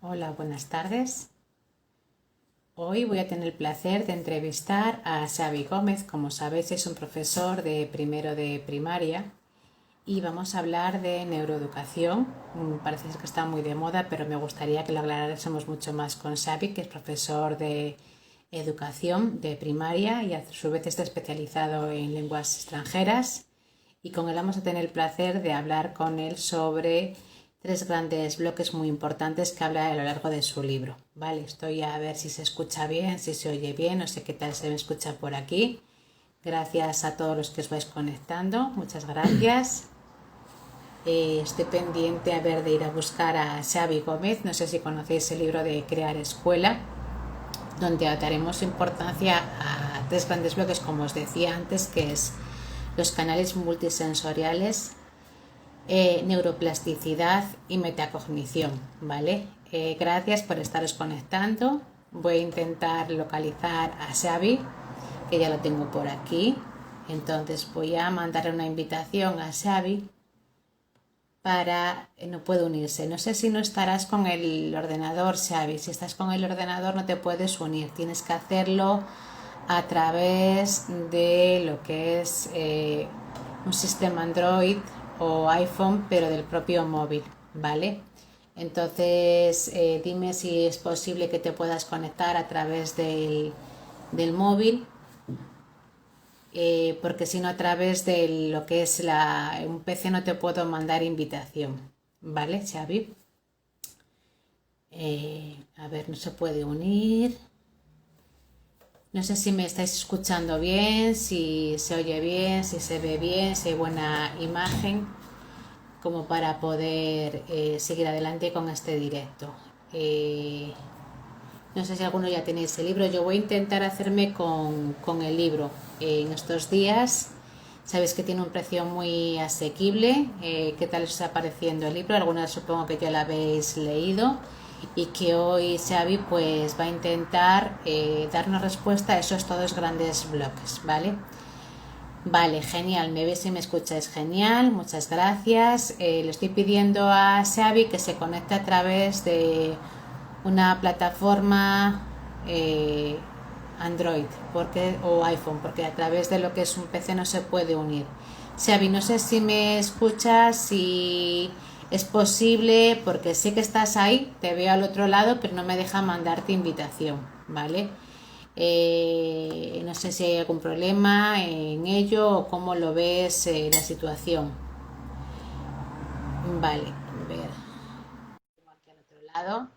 Hola, buenas tardes. Hoy voy a tener el placer de entrevistar a Xavi Gómez. Como sabéis, es un profesor de primero de primaria y vamos a hablar de neuroeducación. Parece ser que está muy de moda, pero me gustaría que lo aclarásemos mucho más con Xavi, que es profesor de educación de primaria y a su vez está especializado en lenguas extranjeras. Y con él vamos a tener el placer de hablar con él sobre tres grandes bloques muy importantes que habla a lo largo de su libro. Vale, estoy a ver si se escucha bien, si se oye bien, no sé qué tal se me escucha por aquí. Gracias a todos los que os vais conectando, muchas gracias. Estoy pendiente a ver de ir a buscar a Xavi Gómez, no sé si conocéis el libro de Crear Escuela, donde daremos importancia a tres grandes bloques, como os decía antes, que es los canales multisensoriales, neuroplasticidad y metacognición, ¿vale? Gracias por estaros conectando. Voy a intentar localizar a Xavi, que ya lo tengo por aquí. Entonces voy a mandar una invitación a Xavi para... no puede unirse. No sé si no estarás con el ordenador, Xavi. Si estás con el ordenador no te puedes unir. Tienes que hacerlo a través de lo que es un sistema Android o iPhone, pero del propio móvil, ¿vale? Entonces, dime si es posible que te puedas conectar a través del móvil, porque si no a través de lo que es un PC no te puedo mandar invitación, ¿vale, Xavi? A ver, no se puede unir. No sé si me estáis escuchando bien, si se oye bien, si se ve bien, si hay buena imagen, como para poder seguir adelante con este directo. No sé si alguno ya tenéis el libro. Yo voy a intentar hacerme con el libro en estos días. Sabéis que tiene un precio muy asequible. ¿Qué tal os está pareciendo el libro? Algunas supongo que ya lo habéis leído y que hoy Xavi pues va a intentar darnos respuesta a esos todos grandes bloques, ¿vale? Vale, genial, me ves y me escucháis, genial, muchas gracias. Le estoy pidiendo a Xavi que se conecte a través de una plataforma Android o iPhone, porque a través de lo que es un PC no se puede unir. Xavi, no sé si me escuchas, si es posible, porque sé que estás ahí, te veo al otro lado, pero no me deja mandarte invitación, ¿vale? No sé si hay algún problema en ello o cómo lo ves la situación. Vale, a ver, aquí al otro lado.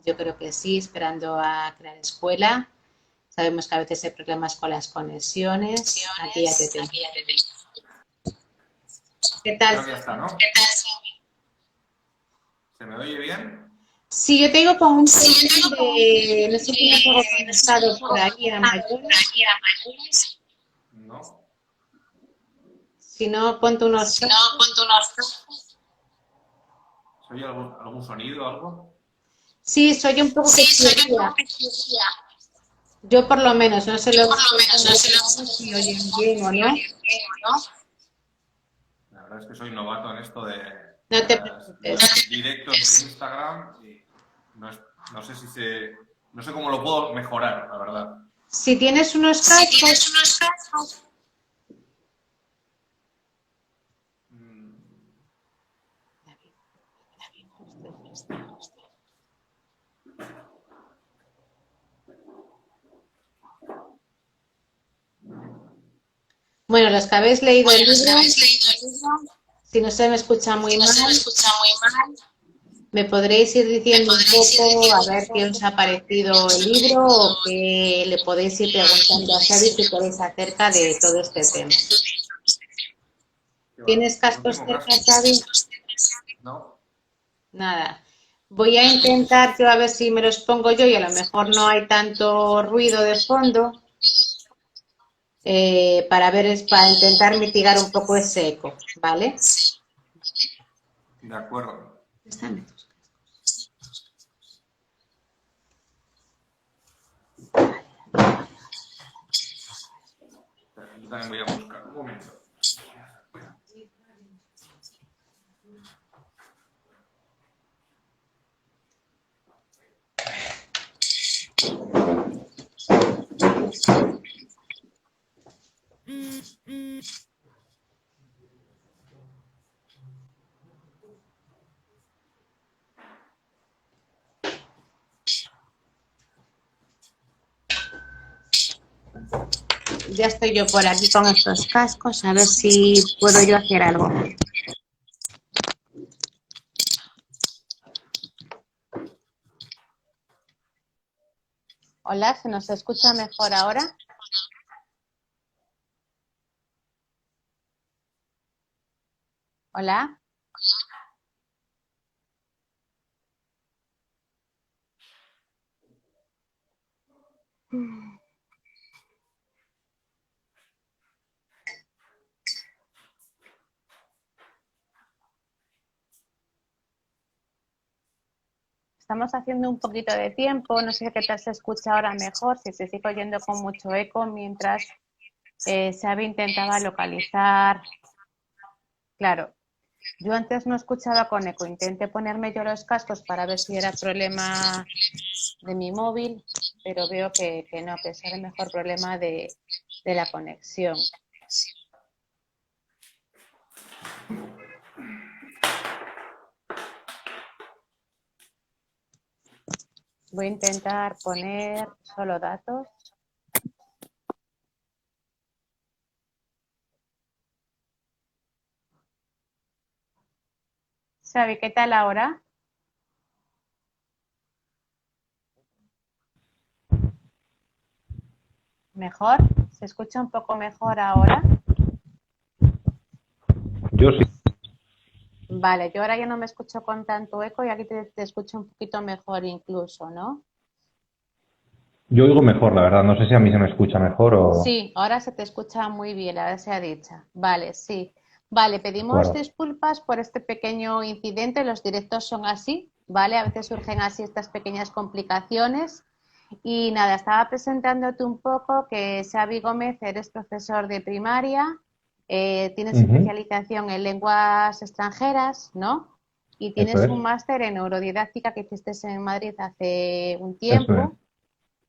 Yo creo que sí, esperando a crear escuela. Sabemos que a veces hay problemas con las conexiones. Aquí ya te tengo. ¿Qué tal? Creo que ya está, ¿no? ¿Se me oye bien? Sí, yo tengo con un perfil de, no sé si tienes algo conectado por ahí a mayores. No. Si no, ponte unos cascos. ¿Se oye algún sonido o algo? Sí, soy un poco que chirría. Yo por lo menos, no sé los compañeros si oyen bien o no. La verdad es que soy novato en esto No te de preocupes. los directos de Instagram y no, no sé no sé cómo lo puedo mejorar, la verdad. Si tienes unos cascos, Mm, bueno, los que habéis leído el libro, si no se me escucha muy mal, me podréis ir diciendo un poco a ver qué os ha parecido el libro o qué le podéis ir preguntando a Xavi si queréis acerca de todo este tema. ¿Qué va? ¿Tienes No cascos tengo cerca, cascos. Xavi? No. Nada. Voy a intentar yo a ver si me los pongo yo y a lo mejor no hay tanto ruido de fondo para ver, para intentar mitigar un poco ese eco, ¿vale? De acuerdo. Préstame. Yo también voy a buscar. Un momento. Ya estoy yo por aquí con estos cascos, a ver si puedo yo hacer algo. Hola, ¿se nos escucha mejor ahora? Hola. Estamos haciendo un poquito de tiempo, no sé qué tal se escucha ahora mejor, si se sigue oyendo con mucho eco mientras Xavi intentaba localizar. Claro, yo antes no escuchaba con eco, intenté ponerme yo los cascos para ver si era problema de mi móvil, pero veo que no, que será el mejor problema de la conexión. Voy a intentar poner solo datos. Xavi, ¿qué tal ahora? ¿Mejor? ¿Se escucha un poco mejor ahora? Yo sí. Vale, yo ahora ya no me escucho con tanto eco y aquí te escucho un poquito mejor incluso, ¿no? Yo oigo mejor, la verdad. No sé si a mí se me escucha mejor o... Sí, ahora se te escucha muy bien, ahora se ha dicho. Vale, sí. Vale, De pedimos acuerdo. disculpas por este pequeño incidente, los directos son así, ¿vale? A veces surgen así estas pequeñas complicaciones. Y nada, estaba presentándote un poco que Xavi Gómez, eres profesor de primaria, tienes Ujú. especialización en lenguas extranjeras, ¿no? Y Eso tienes es. un máster en neurodidáctica que hiciste en Madrid hace un Eso es. tiempo.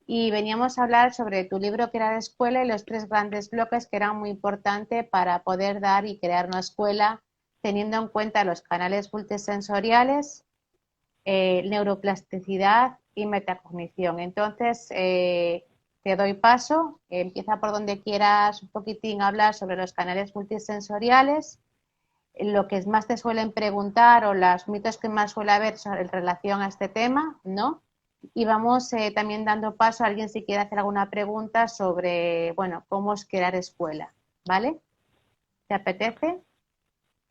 Y veníamos a hablar sobre tu libro que era de escuela y los tres grandes bloques que eran muy importantes para poder dar y crear una escuela teniendo en cuenta los canales multisensoriales, neuroplasticidad y metacognición. Entonces, te doy paso, empieza por donde quieras un poquitín hablar sobre los canales multisensoriales, lo que más te suelen preguntar o los mitos que más suele haber en relación a este tema, ¿no? Y vamos también dando paso a alguien si quiere hacer alguna pregunta sobre, bueno, cómo es crear escuela, ¿vale? ¿Te apetece?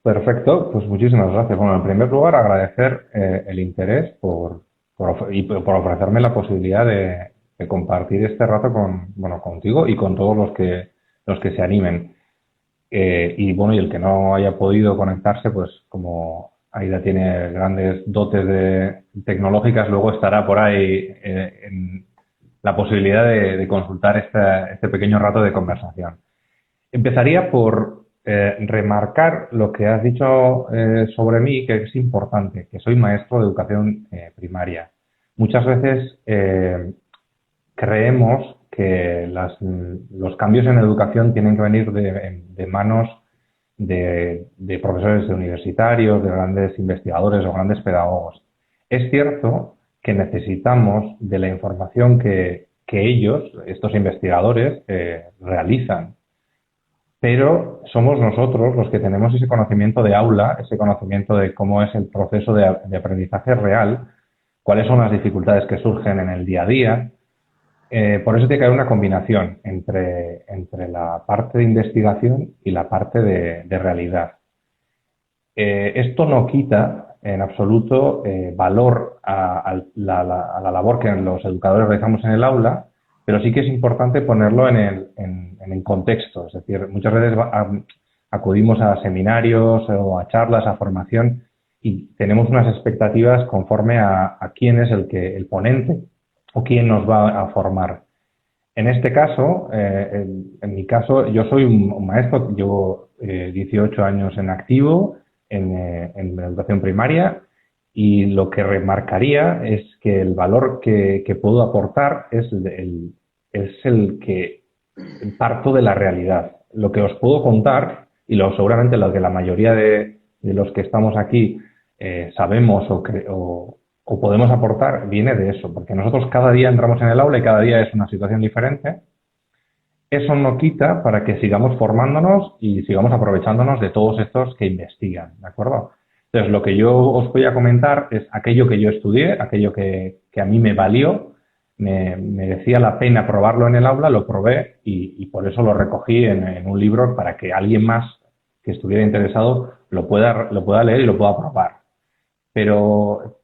Perfecto, pues muchísimas gracias. Bueno, en primer lugar, agradecer el interés por ofrecerme la posibilidad de compartir este rato bueno, contigo y con todos los que se animen. Y bueno, y el que no haya podido conectarse, pues como Aida tiene grandes dotes tecnológicas, luego estará por ahí en la posibilidad de consultar este pequeño rato de conversación. Empezaría por remarcar lo que has dicho sobre mí, que es importante, que soy maestro de educación primaria. Muchas veces creemos que los cambios en educación tienen que venir de manos de profesores universitarios, de grandes investigadores o grandes pedagogos. Es cierto que necesitamos de la información que ellos, estos investigadores, realizan, pero somos nosotros los que tenemos ese conocimiento de aula, ese conocimiento de cómo es el proceso de aprendizaje real, cuáles son las dificultades que surgen en el día a día. Por eso tiene que haber una combinación entre la parte de investigación y la parte de realidad. Esto no quita en absoluto valor a la labor que los educadores realizamos en el aula, pero sí que es importante ponerlo en el contexto. Es decir, muchas veces acudimos a seminarios o a charlas, a formación, y tenemos unas expectativas conforme a quién es el ponente o quién nos va a formar. En este caso, en mi caso, yo soy un maestro, llevo 18 años en activo en la educación primaria, y lo que remarcaría es que el valor que puedo aportar es el que parto de la realidad. Lo que os puedo contar, y seguramente lo que la mayoría de los que estamos aquí sabemos o podemos aportar, viene de eso, porque nosotros cada día entramos en el aula y cada día es una situación diferente, eso no quita para que sigamos formándonos y sigamos aprovechándonos de todos estos que investigan, ¿de acuerdo? Entonces, lo que yo os voy a comentar es aquello que yo estudié, aquello que a mí me valió, me merecía la pena probarlo en el aula, lo probé y por eso lo recogí en un libro para que alguien más que estuviera interesado lo pueda leer y lo pueda probar. Pero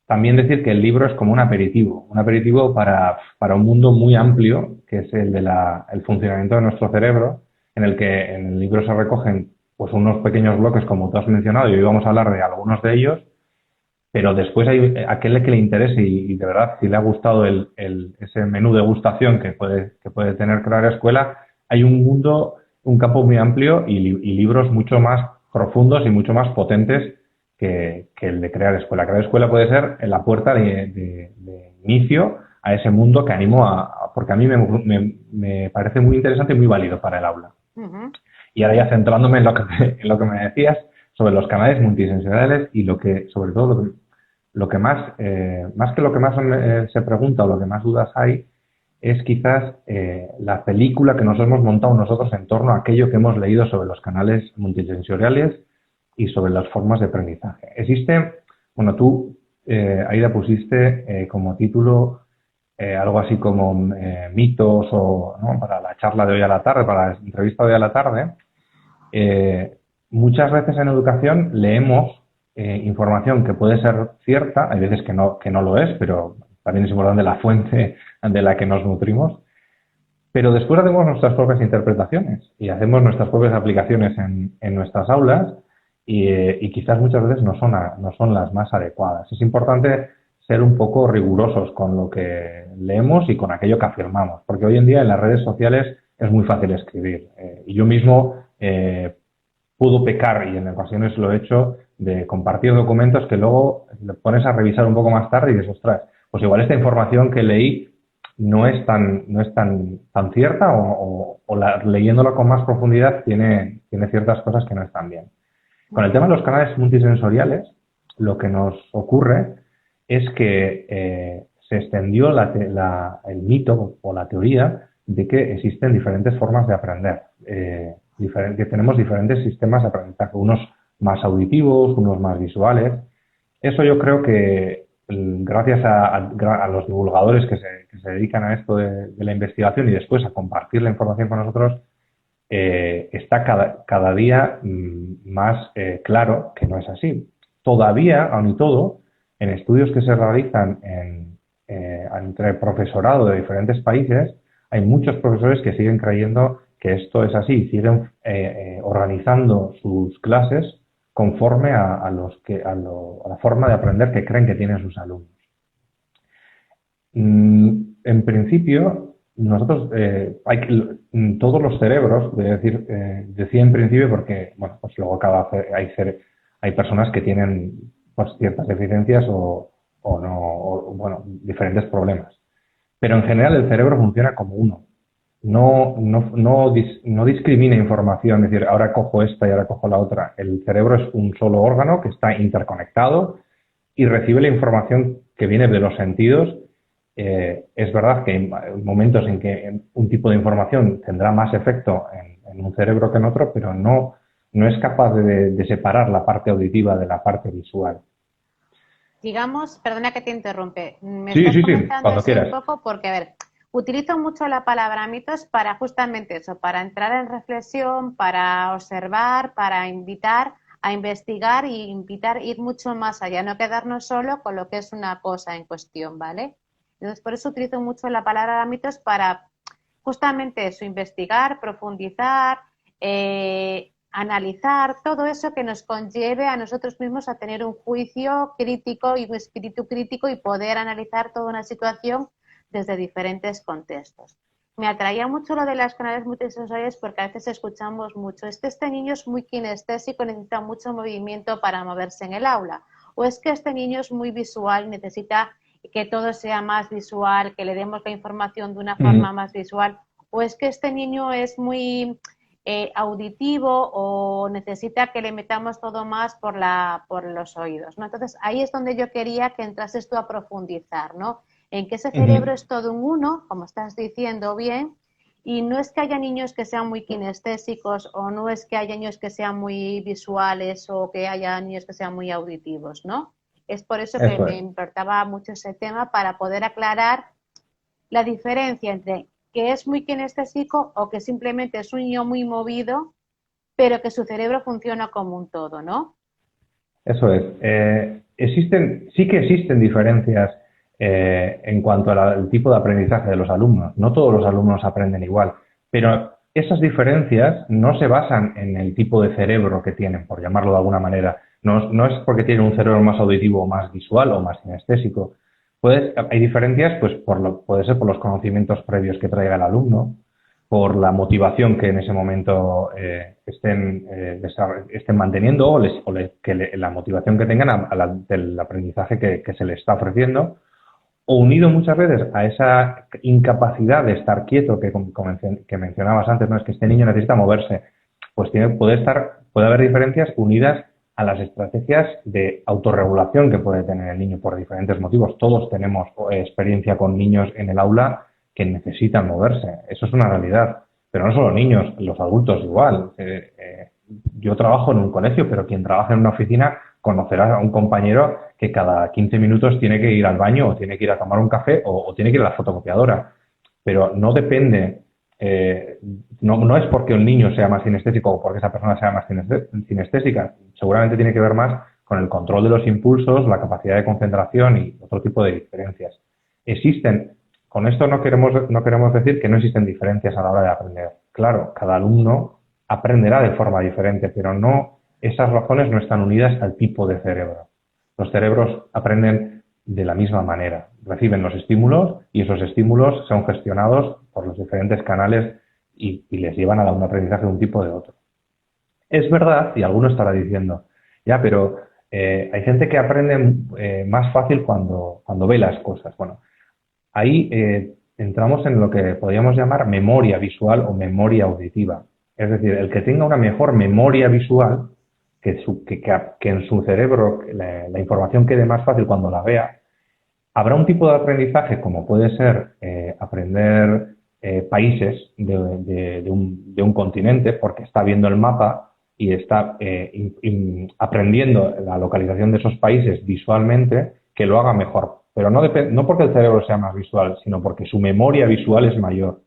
también decir que el libro es como un aperitivo para un mundo muy amplio, que es el de el funcionamiento de nuestro cerebro, en el que en el libro se recogen pues unos pequeños bloques, como tú has mencionado, y hoy vamos a hablar de algunos de ellos, pero después hay aquel que le interese y de verdad, si le ha gustado ese menú de degustación que puede tener Crear Escuela, hay un mundo, un campo muy amplio y libros mucho más profundos y mucho más potentes que el de Crear Escuela. Crear Escuela puede ser la puerta de inicio a ese mundo que animo porque a mí me parece muy interesante y muy válido para el aula. Ujú. Y ahora ya centrándome en lo que me decías sobre los canales multisensoriales y sobre todo lo que más, más que lo que más se pregunta o lo que más dudas hay, es quizás la película que nos hemos montado nosotros en torno a aquello que hemos leído sobre los canales multisensoriales y sobre las formas de aprendizaje. Bueno, tú, Aida, pusiste como título algo así como mitos o, ¿no? Para la charla de hoy a la tarde, para la entrevista de hoy a la tarde. Eh, Muchas veces en educación leemos información que puede ser cierta, hay veces que no lo es, pero también es importante la fuente de la que nos nutrimos, pero después hacemos nuestras propias interpretaciones y hacemos nuestras propias aplicaciones en nuestras aulas y quizás muchas veces no son las más adecuadas. Es importante ser un poco rigurosos con lo que leemos y con aquello que afirmamos, porque hoy en día en las redes sociales es muy fácil escribir. Y yo mismo pudo pecar, y en ocasiones lo he hecho, de compartir documentos que luego le pones a revisar un poco más tarde y dices, ostras, pues igual esta información que leí no es tan cierta o leyéndola con más profundidad tiene ciertas cosas que no están bien. Con el tema de los canales multisensoriales, lo que nos ocurre es que se extendió el mito o la teoría de que existen diferentes formas de aprender, que tenemos diferentes sistemas de aprendizaje, unos más auditivos, unos más visuales. Eso yo creo que gracias a los divulgadores que se dedican a esto de la investigación y después a compartir la información con nosotros, está cada día más claro que no es así. Todavía, aun y todo, en estudios que se realizan entre profesorado de diferentes países, hay muchos profesores que siguen creyendo que esto es así, siguen organizando sus clases conforme a la forma de aprender que creen que tienen sus alumnos. En principio, nosotros, todos los cerebros, voy a decir, decía en principio porque, bueno, pues luego hay personas que tienen pues, ciertas deficiencias o no, bueno, diferentes problemas. Pero en general el cerebro funciona como uno. No discrimina información, es decir, ahora cojo esta y ahora cojo la otra. El cerebro es un solo órgano que está interconectado y recibe la información que viene de los sentidos. Es verdad que hay momentos en que un tipo de información tendrá más efecto en un cerebro que en otro, pero no es capaz de separar la parte auditiva de la parte visual. Digamos, perdona que te interrumpe, me Sí, estás sí, sí, comentando cuando así un quieras. poco porque, a ver, utilizo mucho la palabra mitos para justamente eso, para entrar en reflexión, para observar, para invitar a investigar y invitar a ir mucho más allá, no quedarnos solo con lo que es una cosa en cuestión, ¿vale? Entonces, por eso utilizo mucho la palabra mitos para justamente eso, investigar, profundizar, analizar todo eso que nos conlleve a nosotros mismos a tener un juicio crítico y un espíritu crítico y poder analizar toda una situación desde diferentes contextos. Me atraía mucho lo de las canales multisensoriales porque a veces escuchamos mucho, es que este niño es muy kinestésico, necesita mucho movimiento para moverse en el aula, o es que este niño es muy visual, necesita que todo sea más visual, que le demos la información de una forma más visual, o es que este niño es muy auditivo o necesita que le metamos todo más por los oídos, ¿no? Entonces ahí es donde yo quería que entrases tú a profundizar, ¿no? En que ese cerebro es todo un uno, como estás diciendo bien, Y no es que haya niños que sean muy kinestésicos o no es que haya niños que sean muy visuales o que haya niños que sean muy auditivos, ¿no? Es por eso que Eso me es. importaba mucho ese tema para poder aclarar la diferencia entre que es muy kinestésico o que simplemente es un niño muy movido, pero que su cerebro funciona como un todo, ¿no? Eso es. Sí que existen diferencias en cuanto al tipo de aprendizaje de los alumnos. No todos los alumnos aprenden igual, pero esas diferencias no se basan en el tipo de cerebro que tienen, por llamarlo de alguna manera. No es porque tienen un cerebro más auditivo o más visual o más kinestésico. Hay diferencias, pues puede ser por los conocimientos previos que traiga el alumno, por la motivación que en ese momento estén manteniendo la motivación que tengan del aprendizaje que se les está ofreciendo, o unido muchas veces a esa incapacidad de estar quieto que mencionabas antes, no es que este niño necesita moverse, pues puede haber diferencias unidas a las estrategias de autorregulación que puede tener el niño por diferentes motivos. Todos tenemos experiencia con niños en el aula que necesitan moverse. Eso es una realidad. Pero no solo niños, los adultos igual. Yo trabajo en un colegio, pero quien trabaja en una oficina conocerá a un compañero que cada 15 minutos tiene que ir al baño o tiene que ir a tomar un café o tiene que ir a la fotocopiadora. Pero no depende, no es porque un niño sea más sinestésico o porque esa persona sea más sinestésica. Seguramente tiene que ver más con el control de los impulsos, la capacidad de concentración y otro tipo de diferencias. Existen. Con esto no queremos decir que no existen diferencias a la hora de aprender. Claro, cada alumno aprenderá de forma diferente, pero esas razones no están unidas al tipo de cerebro. Los cerebros aprenden de la misma manera. Reciben los estímulos y esos estímulos son gestionados por los diferentes canales y les llevan a un aprendizaje de un tipo o de otro. Es verdad, y alguno estará diciendo, ya, pero hay gente que aprende más fácil cuando ve las cosas. Bueno, ahí entramos en lo que podríamos llamar memoria visual o memoria auditiva. Es decir, el que tenga una mejor memoria visual, que en su cerebro la información quede más fácil cuando la vea, habrá un tipo de aprendizaje como puede ser aprender países de un continente porque está viendo el mapa y está aprendiendo la localización de esos países visualmente, que lo haga mejor. Pero no porque el cerebro sea más visual, sino porque su memoria visual es mayor.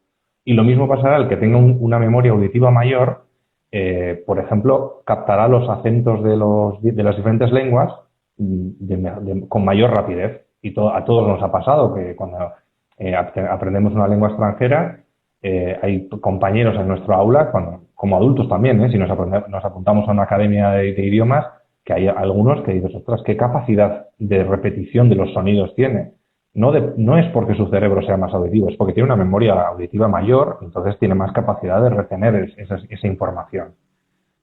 Y lo mismo pasará al que tenga una memoria auditiva mayor, por ejemplo, captará los acentos de las diferentes lenguas con mayor rapidez. Y a todos nos ha pasado que cuando aprendemos una lengua extranjera, hay compañeros en nuestro aula, como adultos también, si nos apuntamos a una academia de idiomas, que hay algunos que dices, ostras, qué capacidad de repetición de los sonidos tiene. No es porque su cerebro sea más auditivo, es porque tiene una memoria auditiva mayor, entonces tiene más capacidad de retener esa información.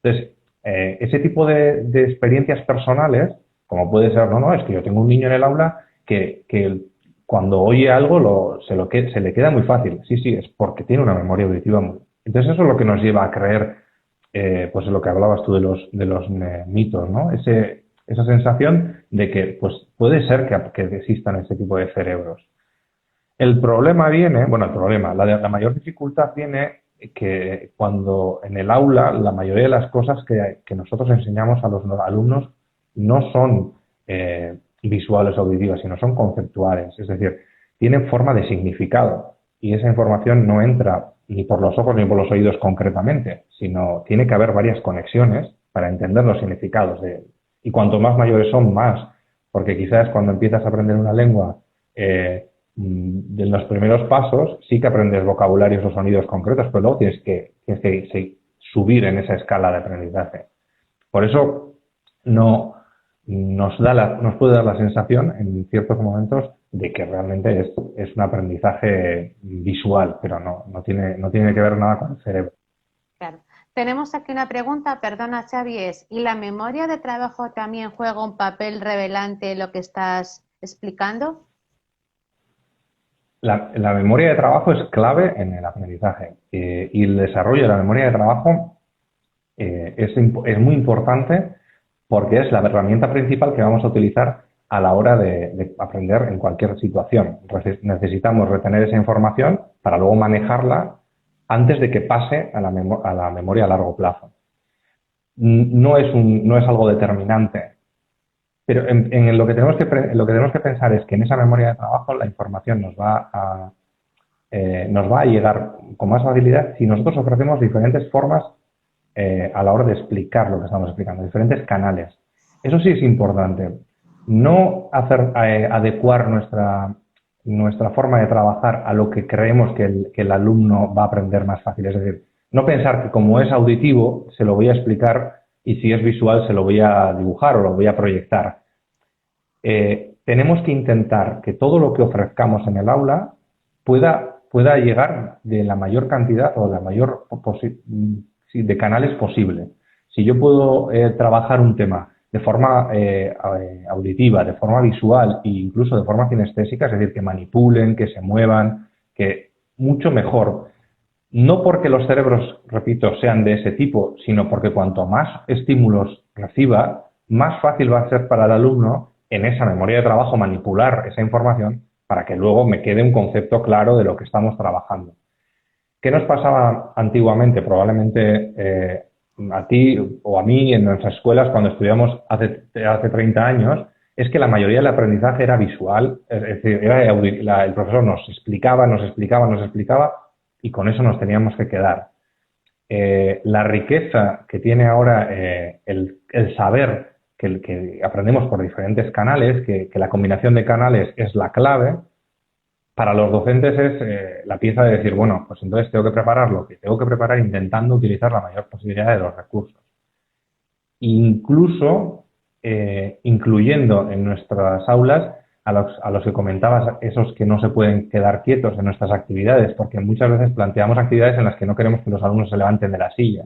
Entonces, ese tipo de experiencias personales, como puede ser, es que yo tengo un niño en el aula que cuando oye algo se le queda muy fácil. Sí, es porque tiene una memoria auditiva muy. Entonces, eso es lo que nos lleva a creer pues lo que hablabas tú de los mitos, ¿no? Esa sensación de que pues puede ser que existan ese tipo de cerebros. El problema viene, la mayor dificultad viene que cuando en el aula la mayoría de las cosas que nosotros enseñamos a los alumnos no son visuales o auditivas, sino son conceptuales, es decir, tienen forma de significado y esa información no entra ni por los ojos ni por los oídos concretamente, sino tiene que haber varias conexiones para entender los significados de él. Y cuanto más mayores son, más, porque quizás cuando empiezas a aprender una lengua, de los primeros pasos sí que aprendes vocabularios o sonidos concretos, pero luego tienes que subir en esa escala de aprendizaje. Por eso nos puede dar la sensación en ciertos momentos de que realmente es un aprendizaje visual, pero no tiene que ver nada con el cerebro. Claro. Tenemos aquí una pregunta, perdona Xavi, ¿y la memoria de trabajo también juega un papel revelante en lo que estás explicando? La memoria de trabajo es clave en el aprendizaje y el desarrollo de la memoria de trabajo es muy importante porque es la herramienta principal que vamos a utilizar a la hora de aprender en cualquier situación. Necesitamos retener esa información para luego manejarla antes de que pase a la memoria a largo plazo. No es algo determinante, pero en lo que tenemos que pensar es que en esa memoria de trabajo la información nos va a llegar con más facilidad si nosotros ofrecemos diferentes formas a la hora de explicar lo que estamos explicando, diferentes canales. Eso sí es importante. No adecuar nuestra forma de trabajar a lo que creemos que el alumno va a aprender más fácil. Es decir, no pensar que como es auditivo se lo voy a explicar y si es visual se lo voy a dibujar o lo voy a proyectar. Tenemos que intentar que todo lo que ofrezcamos en el aula pueda llegar de la mayor cantidad o la mayor de canales posible. Si yo puedo trabajar un tema de forma auditiva, de forma visual e incluso de forma kinestésica, es decir, que manipulen, que se muevan, que mucho mejor. No porque los cerebros, repito, sean de ese tipo, sino porque cuanto más estímulos reciba, más fácil va a ser para el alumno en esa memoria de trabajo manipular esa información para que luego me quede un concepto claro de lo que estamos trabajando. ¿Qué nos pasaba antiguamente? Probablemente a ti o a mí en nuestras escuelas cuando estudiamos hace 30 años, es que la mayoría del aprendizaje era visual, es decir, el profesor nos explicaba y con eso nos teníamos que quedar. La riqueza que tiene ahora el saber que aprendemos por diferentes canales, que la combinación de canales es la clave, para los docentes es la pieza de decir, bueno, pues entonces tengo que preparar lo que tengo que preparar intentando utilizar la mayor posibilidad de los recursos. Incluso incluyendo en nuestras aulas a los que comentabas, esos que no se pueden quedar quietos en nuestras actividades, porque muchas veces planteamos actividades en las que no queremos que los alumnos se levanten de la silla.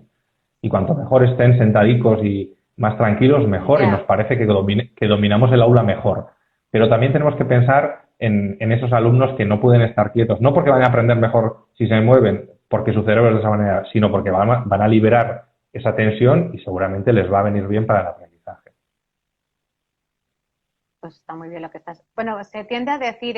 Y cuanto mejor estén sentadicos y más tranquilos, mejor, y nos parece que dominamos el aula mejor. Pero también tenemos que pensar en esos alumnos que no pueden estar quietos, no porque van a aprender mejor si se mueven, porque su cerebro es de esa manera, sino porque van a liberar esa tensión y seguramente les va a venir bien para el aprendizaje. Pues está muy bien lo que estás. Bueno, se tiende a decir,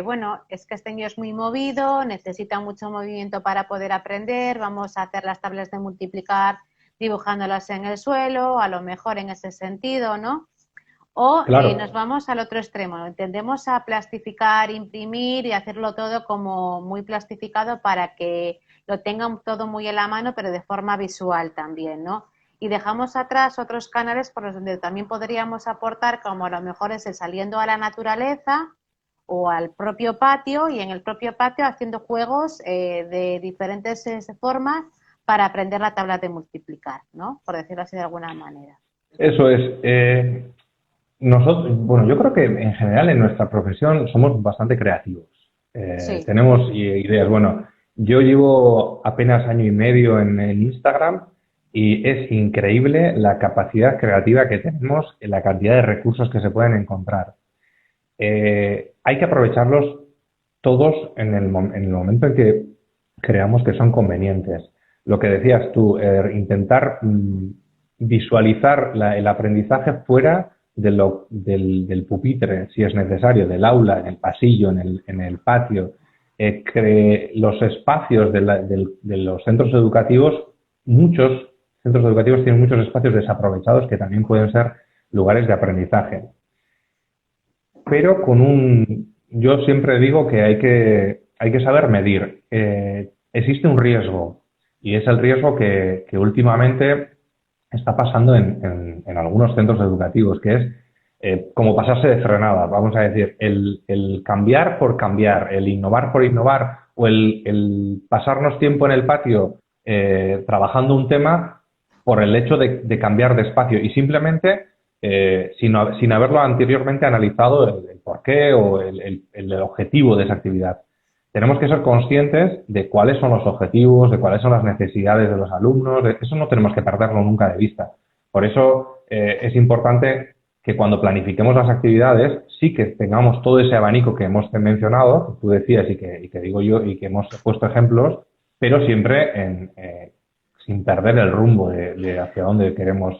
bueno, es que este niño es muy movido, necesita mucho movimiento para poder aprender, vamos a hacer las tablas de multiplicar dibujándolas en el suelo, a lo mejor en ese sentido, ¿no? O claro. Nos vamos al otro extremo, tendemos a plastificar, imprimir y hacerlo todo como muy plastificado para que lo tengan todo muy en la mano, pero de forma visual también, ¿no? Y dejamos atrás otros canales por los donde también podríamos aportar, como a lo mejor es el saliendo a la naturaleza o al propio patio, y en el propio patio haciendo juegos de diferentes formas para aprender la tabla de multiplicar, ¿no? Por decirlo así de alguna manera. Eso es. Nosotros, bueno, yo creo que en general en nuestra profesión somos bastante creativos. Sí. Tenemos ideas. Bueno, yo llevo apenas año y medio en Instagram y es increíble la capacidad creativa que tenemos, la cantidad de recursos que se pueden encontrar. Hay que aprovecharlos todos en el momento en que creamos que son convenientes. Lo que decías tú, intentar visualizar el aprendizaje fuera del pupitre, si es necesario, del aula, en el pasillo, en el patio. Los espacios de los centros educativos, muchos centros educativos tienen muchos espacios desaprovechados que también pueden ser lugares de aprendizaje. Pero yo siempre digo que hay que saber medir. Existe un riesgo y es el riesgo que últimamente está pasando en algunos centros educativos, que es como pasarse de frenada, vamos a decir, el cambiar por cambiar, el innovar por innovar o el pasarnos tiempo en el patio trabajando un tema por el hecho de cambiar de espacio y simplemente sin haberlo anteriormente analizado el porqué o el objetivo de esa actividad. Tenemos que ser conscientes de cuáles son los objetivos, de cuáles son las necesidades de los alumnos. Eso no tenemos que perderlo nunca de vista. Por eso es importante que cuando planifiquemos las actividades sí que tengamos todo ese abanico que hemos mencionado, que tú decías y que digo yo y que hemos puesto ejemplos, pero siempre sin perder el rumbo de hacia dónde queremos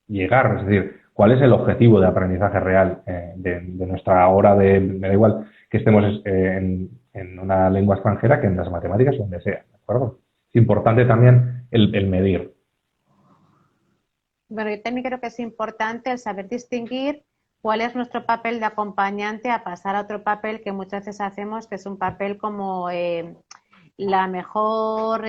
llegar. Es decir, cuál es el objetivo de aprendizaje real de nuestra hora me da igual que estemos en una lengua extranjera que en las matemáticas o donde sea, ¿de acuerdo? Es importante también el medir. Bueno, yo también creo que es importante el saber distinguir cuál es nuestro papel de acompañante a pasar a otro papel que muchas veces hacemos, que es un papel como la mejor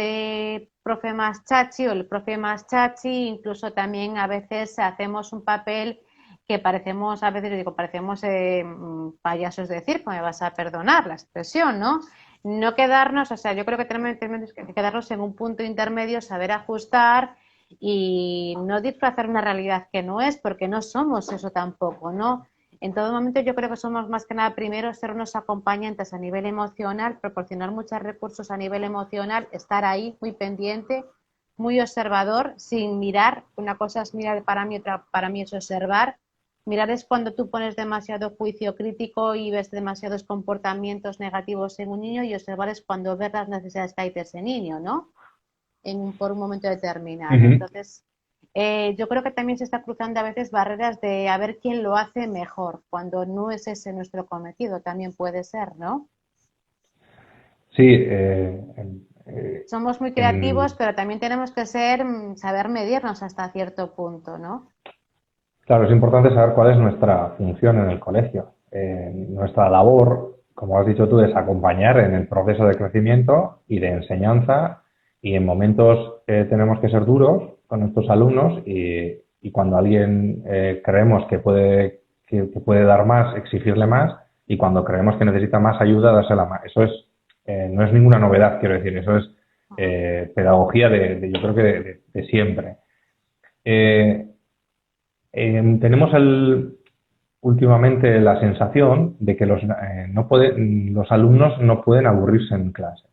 profe más chachi o el profe más chachi, incluso también a veces hacemos un papel que parecemos, a veces digo, parecemos payasos de circo, me vas a perdonar la expresión, ¿no? No quedarnos, o sea, yo creo que tenemos que quedarnos en un punto intermedio, saber ajustar y no disfrazar una realidad que no es, porque no somos eso tampoco, ¿no? En todo momento yo creo que somos más que nada primero ser unos acompañantes a nivel emocional, proporcionar muchos recursos a nivel emocional, estar ahí muy pendiente, muy observador, sin mirar. Una cosa es mirar para mí, otra para mí es observar. Mirar es cuando tú pones demasiado juicio crítico y ves demasiados comportamientos negativos en un niño, y observar es cuando ves las necesidades que hay de ese niño, ¿no? Por un momento determinado. Ujú. Entonces, yo creo que también se está cruzando a veces barreras de a ver quién lo hace mejor, cuando no es ese nuestro cometido, también puede ser, ¿no? Sí, Somos muy creativos, en, pero también tenemos que saber medirnos hasta cierto punto, ¿no? claro, es importante saber cuál es nuestra función en el colegio. Nuestra labor, como has dicho tú, es acompañar en el proceso de crecimiento y de enseñanza, y en momentos tenemos que ser duros con nuestros alumnos, y cuando alguien creemos que puede dar más, exigirle más, y cuando creemos que necesita más ayuda, dársela más. Eso no es ninguna novedad, quiero decir, eso es pedagogía yo creo que de siempre. Eh, Tenemos últimamente la sensación de que los alumnos no pueden aburrirse en clase.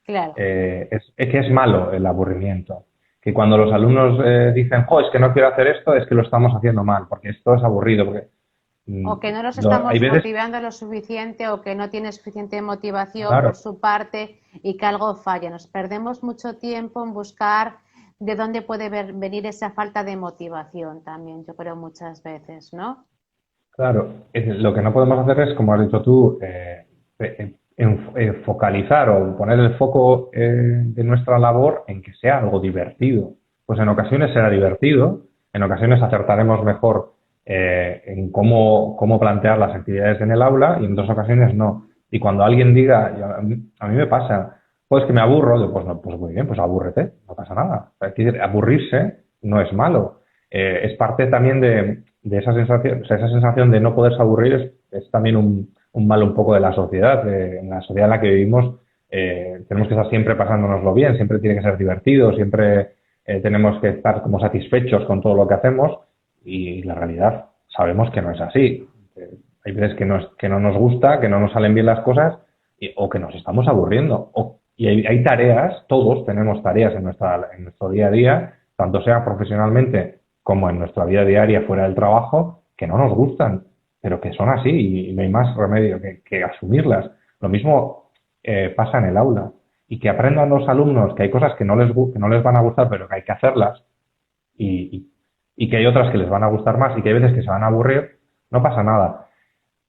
Claro. Es que es malo el aburrimiento. Que cuando los alumnos dicen, jo, es que no quiero hacer esto, es que lo estamos haciendo mal, porque esto es aburrido. Porque, O que no los hay estamos veces, motivando lo suficiente, o que no tiene suficiente motivación por claro, su parte y que algo falla. Nos perdemos mucho tiempo en buscar de dónde puede venir esa falta de motivación también, yo creo muchas veces, ¿no? claro, lo que no podemos hacer es, como has dicho tú, focalizar o poner el foco de nuestra labor en que sea algo divertido. Pues en ocasiones será divertido, en ocasiones acertaremos mejor en cómo plantear las actividades en el aula, y en otras ocasiones no. Y cuando alguien diga, a mí me pasa, pues que me aburro, digo, pues, no, pues muy bien, pues abúrrete, no pasa nada. Es decir, aburrirse no es malo. Es parte también de esa sensación, o sea, esa sensación de no poderse aburrir es también un mal un poco de la sociedad. En la sociedad en la que vivimos tenemos que estar siempre pasándonoslo bien, siempre tiene que ser divertido, siempre tenemos que estar como satisfechos con todo lo que hacemos, y la realidad sabemos que no es así. Hay veces que no nos gusta, que no nos salen bien las cosas, o que nos estamos aburriendo. Y hay tareas, todos tenemos tareas en nuestro día a día, tanto sea profesionalmente como en nuestra vida diaria fuera del trabajo, que no nos gustan, pero que son así, y no hay más remedio que asumirlas. Lo mismo pasa en el aula, y que aprendan los alumnos que hay cosas que no les van a gustar, pero que hay que hacerlas, y, y, y que hay otras que les van a gustar más y que hay veces que se van a aburrir, no pasa nada.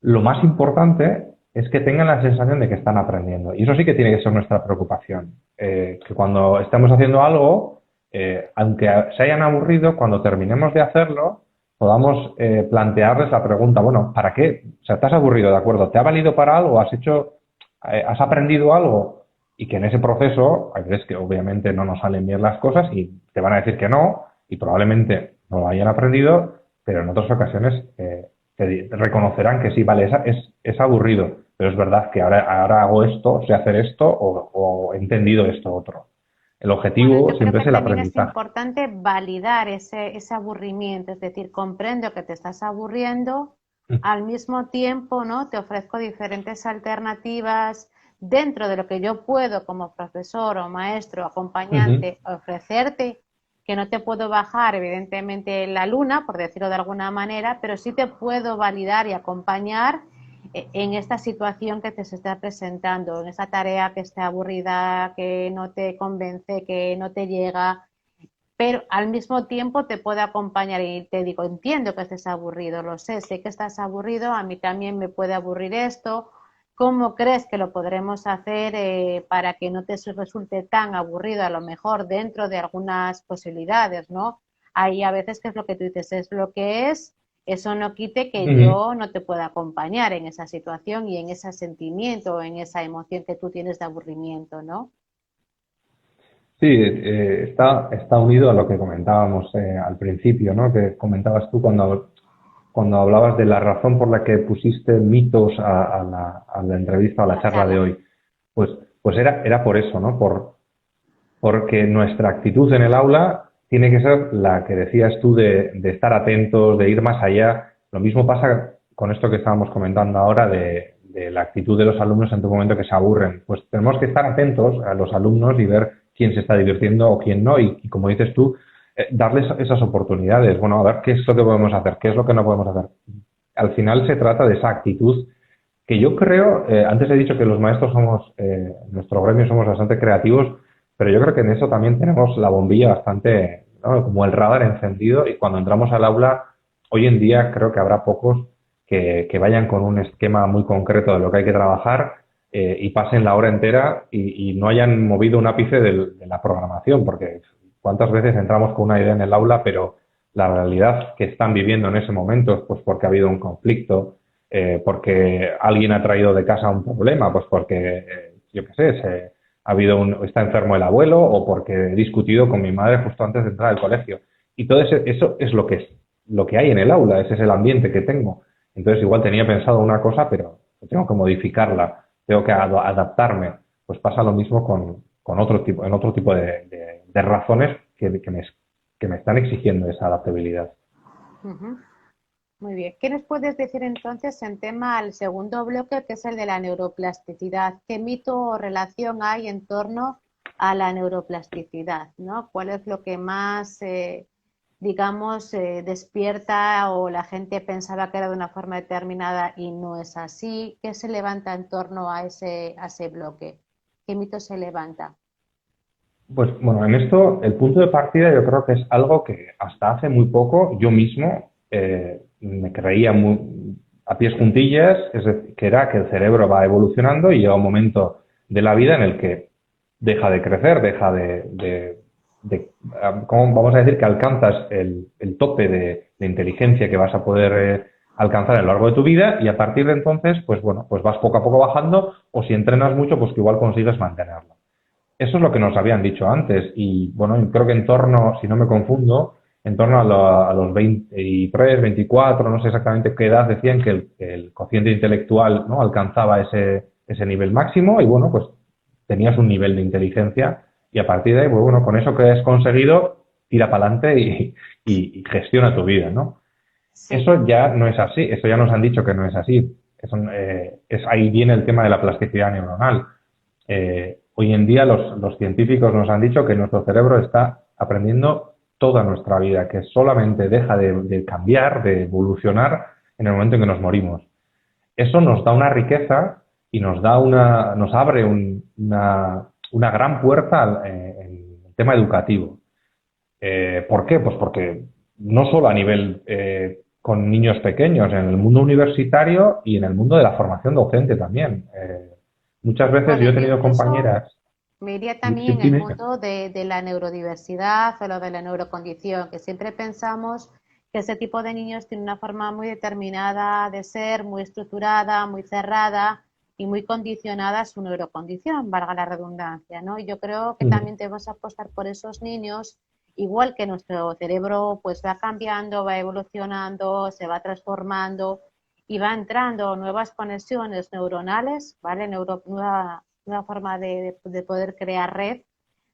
Lo más importante es que tengan la sensación de que están aprendiendo, y eso sí que tiene que ser nuestra preocupación. Que cuando estemos haciendo algo, aunque se hayan aburrido, cuando terminemos de hacerlo, podamos plantearles la pregunta, bueno, ¿para qué? O sea, ¿te has aburrido, de acuerdo? ¿Te ha valido para algo? ¿Has aprendido algo? Y que en ese proceso, hay veces que obviamente no nos salen bien las cosas y te van a decir que no, y probablemente no lo hayan aprendido, pero en otras ocasiones te reconocerán que sí, vale, es aburrido, pero es verdad que ahora hago esto, sé hacer esto, o he entendido esto otro. El Bueno, objetivo yo creo siempre que es el también es aprendizaje. importante validar ese aburrimiento, es decir, comprendo que te estás aburriendo, al mismo tiempo, ¿no? Te ofrezco diferentes alternativas dentro de lo que yo puedo como profesor o maestro, Ujú. acompañante, ofrecerte, que no te puedo bajar, evidentemente, la luna, por decirlo de alguna manera, pero sí te puedo validar y acompañar en esta situación que te se está presentando, en esa tarea que esté aburrida, que no te convence, que no te llega, pero al mismo tiempo te puedo acompañar y te digo, entiendo que estés aburrido, lo sé que estás aburrido, a mí también me puede aburrir esto, ¿Cómo crees que lo podremos hacer para que no te resulte tan aburrido, a lo mejor dentro de algunas posibilidades, ¿no? Hay a veces que es lo que tú dices, es lo que es, eso no quite que Ujú. yo no te pueda acompañar en esa situación y en ese sentimiento, en esa emoción que tú tienes de aburrimiento, ¿no? Sí, está unido a lo que comentábamos al principio, ¿no? Que comentabas tú cuando hablabas de la razón por la que pusiste mitos a la entrevista, a la La charla de charla. hoy. Pues, pues era por eso, ¿no? Porque nuestra actitud en el aula tiene que ser la que decías tú de estar atentos, de ir más allá. Lo mismo pasa con esto que estábamos comentando ahora de la actitud de los alumnos en tu momento que se aburren. Pues tenemos que estar atentos a los alumnos y ver quién se está divirtiendo o quién no. Y como dices tú, darles esas oportunidades. Bueno, a ver qué es lo que podemos hacer, qué es lo que no podemos hacer. Al final se trata de esa actitud que yo creo, antes he dicho que los maestros somos, nuestro gremio somos bastante creativos, pero yo creo que en eso también tenemos la bombilla bastante, ¿no? Como el radar encendido, y cuando entramos al aula, hoy en día creo que habrá pocos que vayan con un esquema muy concreto de lo que hay que trabajar y pasen la hora entera y no hayan movido un ápice de la programación, porque cuántas veces entramos con una idea en el aula, pero la realidad que están viviendo en ese momento es pues porque ha habido un conflicto, porque alguien ha traído de casa un problema, pues porque, yo qué sé, está enfermo el abuelo o porque he discutido con mi madre justo antes de entrar al colegio. Y todo eso es lo que hay en el aula, ese es el ambiente que tengo. Entonces igual tenía pensado una cosa, pero tengo que modificarla, tengo que adaptarme. Pues pasa lo mismo con otro tipo de razones que me están exigiendo esa adaptabilidad. Ujú. Muy bien. ¿Qué nos puedes decir entonces en tema al segundo bloque, que es el de la neuroplasticidad? ¿Qué mito o relación hay en torno a la neuroplasticidad, ¿no? ¿Cuál es lo que más, digamos, despierta o la gente pensaba que era de una forma determinada y no es así? ¿Qué se levanta en torno a ese bloque? ¿Qué mito se levanta? Pues bueno, en esto el punto de partida yo creo que es algo que hasta hace muy poco yo mismo me creía a pies juntillas, es decir, que era que el cerebro va evolucionando y llega un momento de la vida en el que deja de crecer, deja ¿cómo vamos a decir? Que alcanzas el tope de inteligencia que vas a poder alcanzar a lo largo de tu vida y a partir de entonces, pues bueno, pues vas poco a poco bajando o si entrenas mucho, pues que igual consigues mantenerlo. Eso es lo que nos habían dicho antes y bueno, creo que en torno, si no me confundo, en torno a los 23, 24, no sé exactamente qué edad decían que el cociente intelectual, ¿no? Alcanzaba ese nivel máximo y bueno, pues tenías un nivel de inteligencia y a partir de ahí, pues bueno, con eso que has conseguido, tira para adelante y gestiona tu vida, ¿no? Sí. Eso ya no es así, eso ya nos han dicho que no es así. Ahí viene el tema de la plasticidad neuronal. Hoy en día los científicos nos han dicho que nuestro cerebro está aprendiendo toda nuestra vida, que solamente deja de cambiar, de evolucionar en el momento en que nos morimos. Eso nos da una riqueza y nos abre una gran puerta en el tema educativo. ¿Por qué? Pues porque no solo a nivel con niños pequeños, en el mundo universitario y en el mundo de la formación docente también. Muchas veces Bueno, yo he yo tenido incluso compañeras. me iría Sí, también en el dime. mundo de la neurodiversidad o lo de la neurocondición, que siempre pensamos que ese tipo de niños tiene una forma muy determinada de ser, muy estructurada, muy cerrada y muy condicionada a su neurocondición, valga la redundancia, ¿no? Y yo creo que Ujú. también debemos apostar por esos niños, igual que nuestro cerebro pues va cambiando, va evolucionando, se va transformando y va entrando nuevas conexiones neuronales, ¿vale? Nueva forma de poder crear red.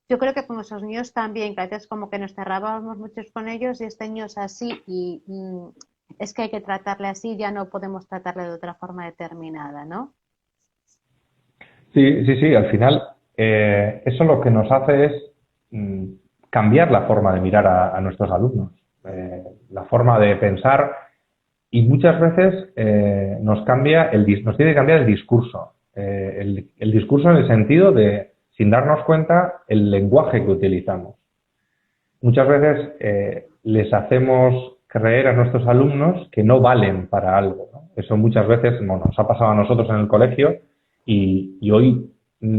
Yo creo que con esos niños también, que a veces como que nos cerrábamos muchos con ellos y este niño es así y es que hay que tratarle así, ya no podemos tratarle de otra forma determinada, ¿no? Sí, sí, sí, al final eso lo que nos hace es mm, cambiar la forma de mirar a nuestros alumnos, la forma de pensar y muchas veces nos tiene que cambiar el discurso. El discurso en el sentido de, sin darnos cuenta, el lenguaje que utilizamos. Muchas veces les hacemos creer a nuestros alumnos que no valen para algo, ¿no? Eso muchas veces, bueno, nos ha pasado a nosotros en el colegio, Y hoy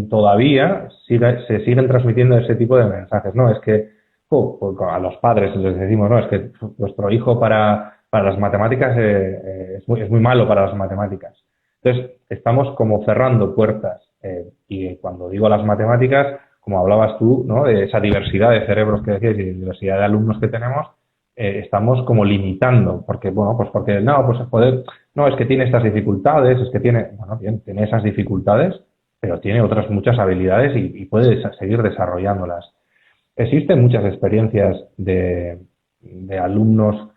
todavía se siguen transmitiendo ese tipo de mensajes, ¿no? Es que pues a los padres les decimos, no, es que vuestro hijo para las matemáticas es muy malo para las matemáticas. Entonces, estamos como cerrando puertas. Y cuando digo las matemáticas, como hablabas tú, ¿no? De esa diversidad de cerebros que decías y de diversidad de alumnos que tenemos, estamos como limitando, porque, bueno, pues porque, no, pues joder, no, es que tiene estas dificultades, es que tiene, bueno, bien, tiene esas dificultades, pero tiene otras muchas habilidades y puede seguir desarrollándolas. Existen muchas experiencias de alumnos,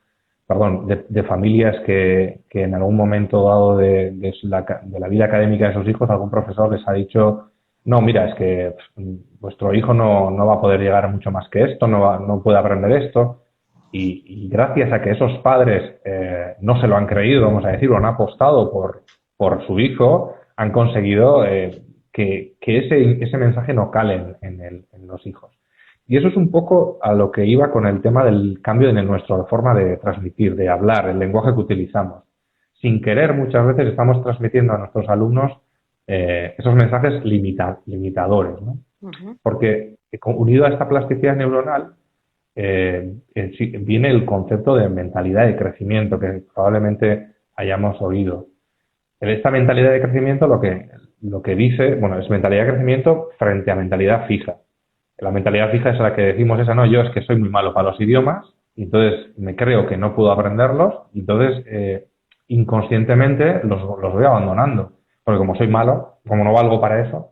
perdón, de familias que en algún momento dado de la vida académica de sus hijos, algún profesor les ha dicho, no, mira, es que vuestro hijo no va a poder llegar mucho más que esto, no puede aprender esto. Y gracias a que esos padres no se lo han creído, vamos a decir, o han apostado por su hijo, han conseguido que ese mensaje no cale en los hijos. Y eso es un poco a lo que iba con el tema del cambio en nuestra forma de transmitir, de hablar, el lenguaje que utilizamos. Sin querer, muchas veces estamos transmitiendo a nuestros alumnos esos mensajes limitadores, ¿no? Ujú. Porque unido a esta plasticidad neuronal, viene el concepto de mentalidad de crecimiento que probablemente hayamos oído. En esta mentalidad de crecimiento lo que dice, bueno, es mentalidad de crecimiento frente a mentalidad fija. La mentalidad fija es la que decimos esa, no, yo es que soy muy malo para los idiomas, y entonces me creo que no puedo aprenderlos, y entonces inconscientemente los voy abandonando. Porque como soy malo, como no valgo para eso,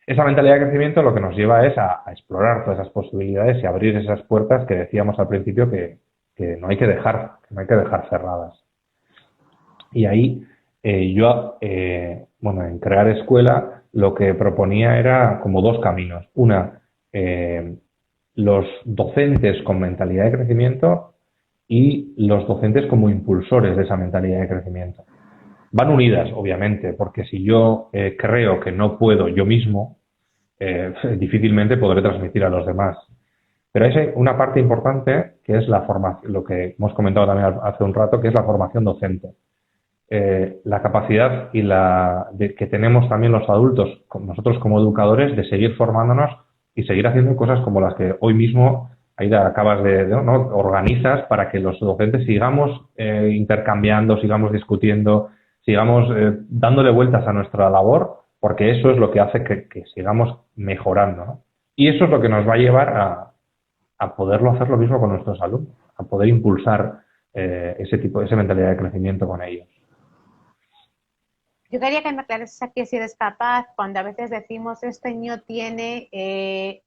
esa mentalidad de crecimiento lo que nos lleva es a explorar todas esas posibilidades y abrir esas puertas que decíamos al principio que no hay que dejar cerradas. Y ahí bueno, en Crear Escuela lo que proponía era como dos caminos. Una, los docentes con mentalidad de crecimiento y los docentes como impulsores de esa mentalidad de crecimiento. Van unidas, obviamente, porque si yo creo que no puedo yo mismo, difícilmente podré transmitir a los demás. Pero hay una parte importante que es la formación, lo que hemos comentado también hace un rato, que es la formación docente. La capacidad que tenemos también los adultos, nosotros como educadores, de seguir formándonos y seguir haciendo cosas como las que hoy mismo Aida acabas ¿no? organizas para que los docentes sigamos intercambiando, sigamos discutiendo, sigamos dándole vueltas a nuestra labor, porque eso es lo que hace que sigamos mejorando, ¿no? Y eso es lo que nos va a llevar a poderlo hacer lo mismo con nuestros alumnos, a poder impulsar esa mentalidad de crecimiento con ellos. Yo quería que me aclarases aquí si eres capaz, cuando a veces decimos este niño tiene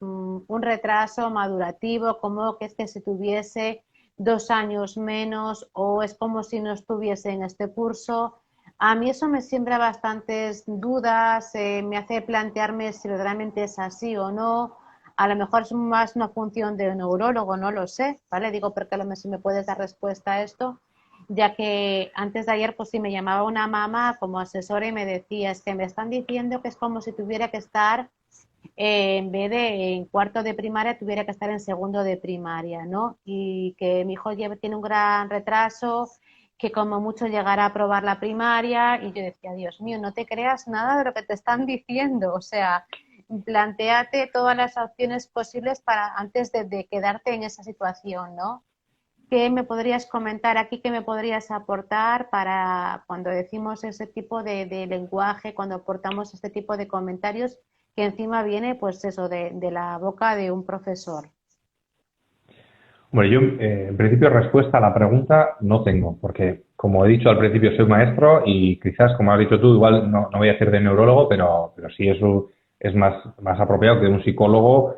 un retraso madurativo, como que es que si tuviese 2 años menos o es como si no estuviese en este curso. A mí eso me siembra bastantes dudas, me hace plantearme si realmente es así o no. A lo mejor es más una función de neurólogo, no lo sé, ¿vale? Digo, porque a lo mejor si me puedes dar respuesta a esto, ya que antes de ayer pues sí me llamaba una mamá como asesora y me decía, es que me están diciendo que es como si tuviera que estar, en vez de en cuarto de primaria, tuviera que estar en segundo de primaria, ¿no? Y que mi hijo tiene un gran retraso, que como mucho llegará a aprobar la primaria, y yo decía, Dios mío, no te creas nada de lo que te están diciendo, o sea, plantéate todas las opciones posibles para antes de quedarte en esa situación, ¿no? ¿Qué me podrías comentar aquí? ¿Qué me podrías aportar para cuando decimos ese tipo de lenguaje, cuando aportamos este tipo de comentarios que encima viene, pues eso, de la boca de un profesor? Bueno, yo en principio respuesta a la pregunta no tengo, porque como he dicho al principio soy maestro y quizás, como has dicho tú, igual no voy a decir de neurólogo, pero sí eso es más apropiado que un psicólogo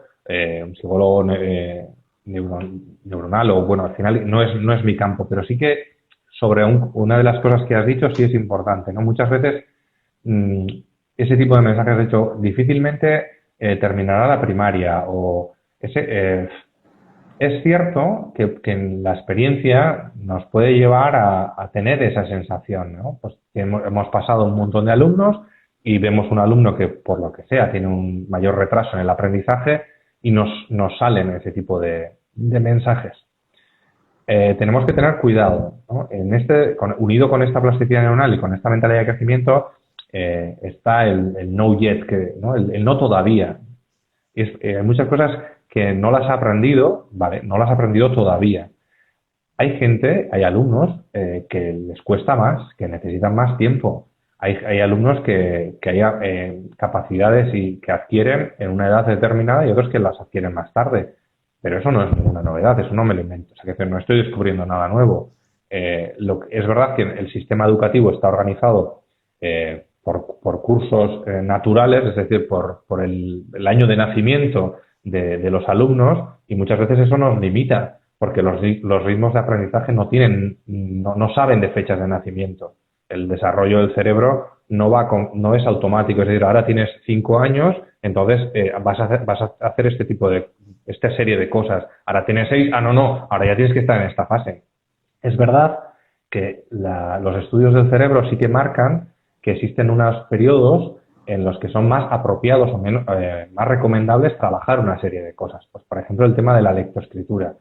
neuronal o bueno, al final no es mi campo, pero sí que sobre una de las cosas que has dicho sí es importante, ¿no? Muchas veces ese tipo de mensajes, de hecho, difícilmente terminará la primaria o es cierto que en la experiencia nos puede llevar a tener esa sensación, ¿no? Pues que hemos pasado un montón de alumnos y vemos un alumno que, por lo que sea, tiene un mayor retraso en el aprendizaje y nos salen ese tipo de mensajes. Tenemos que tener cuidado, ¿no? Unido con esta plasticidad neuronal y con esta mentalidad de crecimiento, está el no yet, ¿no? El no todavía. Hay muchas cosas que no las ha aprendido, ¿vale? No las ha aprendido todavía. Hay alumnos que les cuesta más, que necesitan más tiempo. Hay alumnos que hay capacidades y que adquieren en una edad determinada y otros que las adquieren más tarde. Pero eso no es ninguna novedad, eso no me lo invento. O sea, que no estoy descubriendo nada nuevo. Es verdad que el sistema educativo está organizado por cursos naturales, es decir, por el año de nacimiento de los alumnos, y muchas veces eso nos limita, porque los ritmos de aprendizaje no saben de fechas de nacimiento. El desarrollo del cerebro no es automático, es decir, ahora tienes 5 años, entonces vas a hacer esta serie de cosas. Ahora tienes 6, no, ahora ya tienes que estar en esta fase. Es verdad que los estudios del cerebro sí que marcan que existen unos periodos en los que son más apropiados o más recomendables trabajar una serie de cosas. Pues, por ejemplo, el tema de la lectoescritura.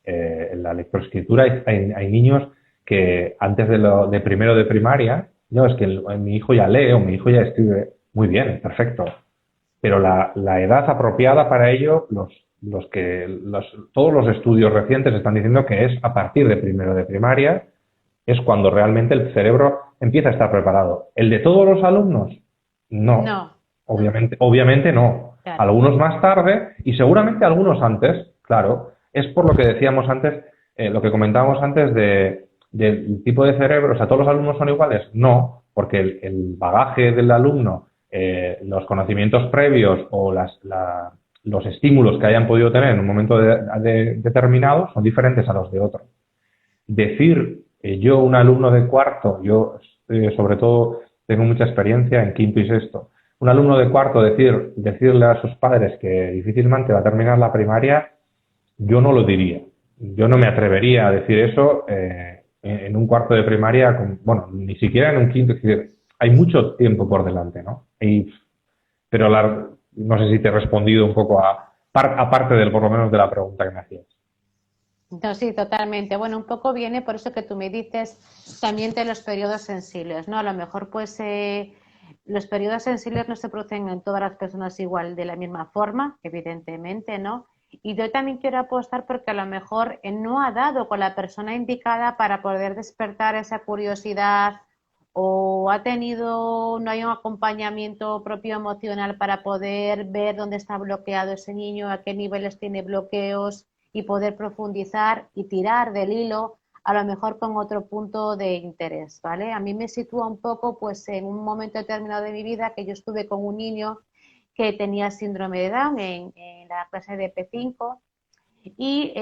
En la lectoescritura hay niños que antes de primero de primaria, no, es que mi hijo ya lee o mi hijo ya escribe. Muy bien, perfecto. Pero la edad apropiada para ello, todos los estudios recientes están diciendo que es a partir de primero de primaria, es cuando realmente el cerebro empieza a estar preparado. ¿El de todos los alumnos? No. No. Obviamente no. Claro. Algunos más tarde y seguramente algunos antes, claro. Es por lo que decíamos antes, lo que comentábamos antes del tipo de cerebro. O sea, ¿todos los alumnos son iguales? No, porque el bagaje del alumno, los conocimientos previos o los estímulos que hayan podido tener en un momento determinado son diferentes a los de otro. Decir yo, un alumno de cuarto, yo sobre todo tengo mucha experiencia en quinto y sexto, un alumno de cuarto decirle a sus padres que difícilmente va a terminar la primaria, yo no lo diría. Yo no me atrevería a decir eso en un cuarto de primaria, ni siquiera en un quinto. Es decir, hay mucho tiempo por delante, ¿no? Pero no sé si te he respondido un poco aparte por lo menos de la pregunta que me hacías. No, sí, totalmente. Bueno, un poco viene por eso que tú me dices también de los periodos sensibles, ¿no? A lo mejor pues los periodos sensibles no se producen en todas las personas igual de la misma forma, evidentemente, ¿no? Y yo también quiero apostar porque a lo mejor no ha dado con la persona indicada para poder despertar esa curiosidad o no hay un acompañamiento propio emocional para poder ver dónde está bloqueado ese niño, a qué niveles tiene bloqueos y poder profundizar y tirar del hilo a lo mejor con otro punto de interés, ¿vale? A mí me sitúa un poco pues en un momento determinado de mi vida que yo estuve con un niño que tenía síndrome de Down en la clase de P5 y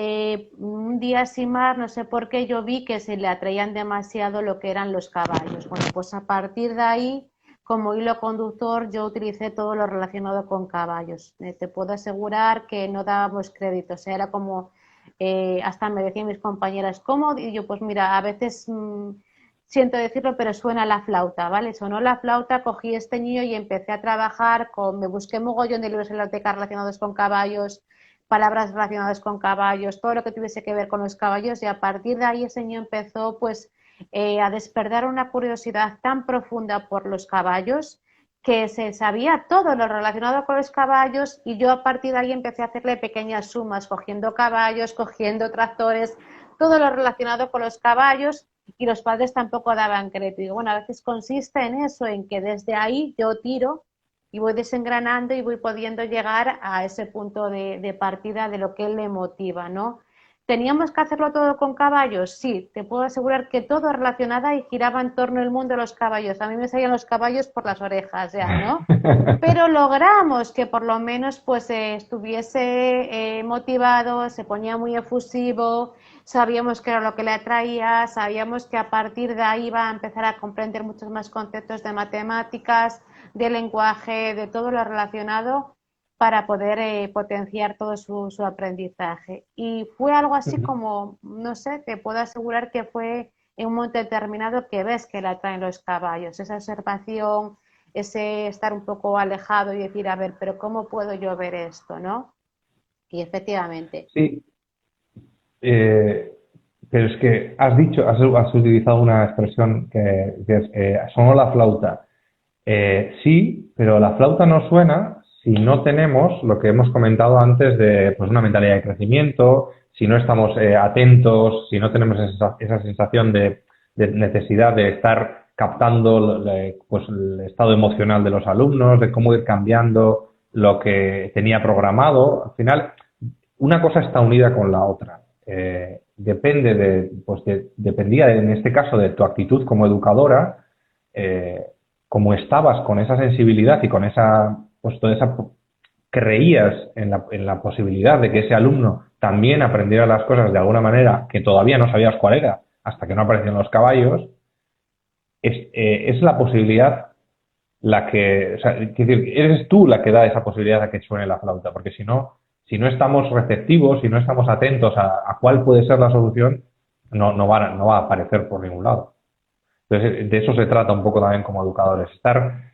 un día sin más, no sé por qué, yo vi que se le atraían demasiado lo que eran los caballos. Bueno, pues a partir de ahí, como hilo conductor, yo utilicé todo lo relacionado con caballos. Te puedo asegurar que no dábamos crédito, o sea, era como, hasta me decían mis compañeras, ¿cómo? Y yo, pues mira, a veces siento decirlo, pero suena la flauta, ¿vale? Sonó la flauta, cogí este niño y empecé a trabajar me busqué mogollón de libros en la biblioteca relacionados con caballos, palabras relacionadas con caballos, todo lo que tuviese que ver con los caballos, y a partir de ahí ese niño empezó pues a despertar una curiosidad tan profunda por los caballos que se sabía todo lo relacionado con los caballos, y yo a partir de ahí empecé a hacerle pequeñas sumas, cogiendo caballos, cogiendo tractores, todo lo relacionado con los caballos, y los padres tampoco daban crédito. Y digo, bueno, a veces consiste en eso, en que desde ahí yo tiro y voy desengranando y voy pudiendo llegar a ese punto de partida de lo que le motiva, ¿no? ¿Teníamos que hacerlo todo con caballos? Sí, te puedo asegurar que todo relacionado y giraba en torno al mundo de los caballos. A mí me salían los caballos por las orejas ya, ¿no? Pero logramos que por lo menos pues estuviese motivado, se ponía muy efusivo, sabíamos que era lo que le atraía, sabíamos que a partir de ahí iba a empezar a comprender muchos más conceptos de matemáticas, de lenguaje, de todo lo relacionado para poder potenciar todo su aprendizaje. Y fue algo así como, no sé, te puedo asegurar que fue en un momento determinado que ves que le atraen los caballos, esa observación, ese estar un poco alejado y decir, a ver, pero ¿cómo puedo yo ver esto, no? Y efectivamente. Sí, pero es que has utilizado una expresión que es sonó la flauta. Sí, pero la flauta no suena si no tenemos lo que hemos comentado antes de pues, una mentalidad de crecimiento, si no estamos atentos, si no tenemos esa sensación de necesidad de estar captando pues, el estado emocional de los alumnos, de cómo ir cambiando lo que tenía programado. Al final, una cosa está unida con la otra. Dependía en este caso de tu actitud como educadora, como estabas con esa sensibilidad y con esa, pues toda esa, creías en la posibilidad de que ese alumno también aprendiera las cosas de alguna manera que todavía no sabías cuál era hasta que no aparecieron los caballos, es la posibilidad la que, o sea, es decir, eres tú la que da esa posibilidad de que suene la flauta, porque si no estamos receptivos, si no estamos atentos a cuál puede ser la solución, no va a aparecer por ningún lado. Entonces, de eso se trata un poco también como educadores, estar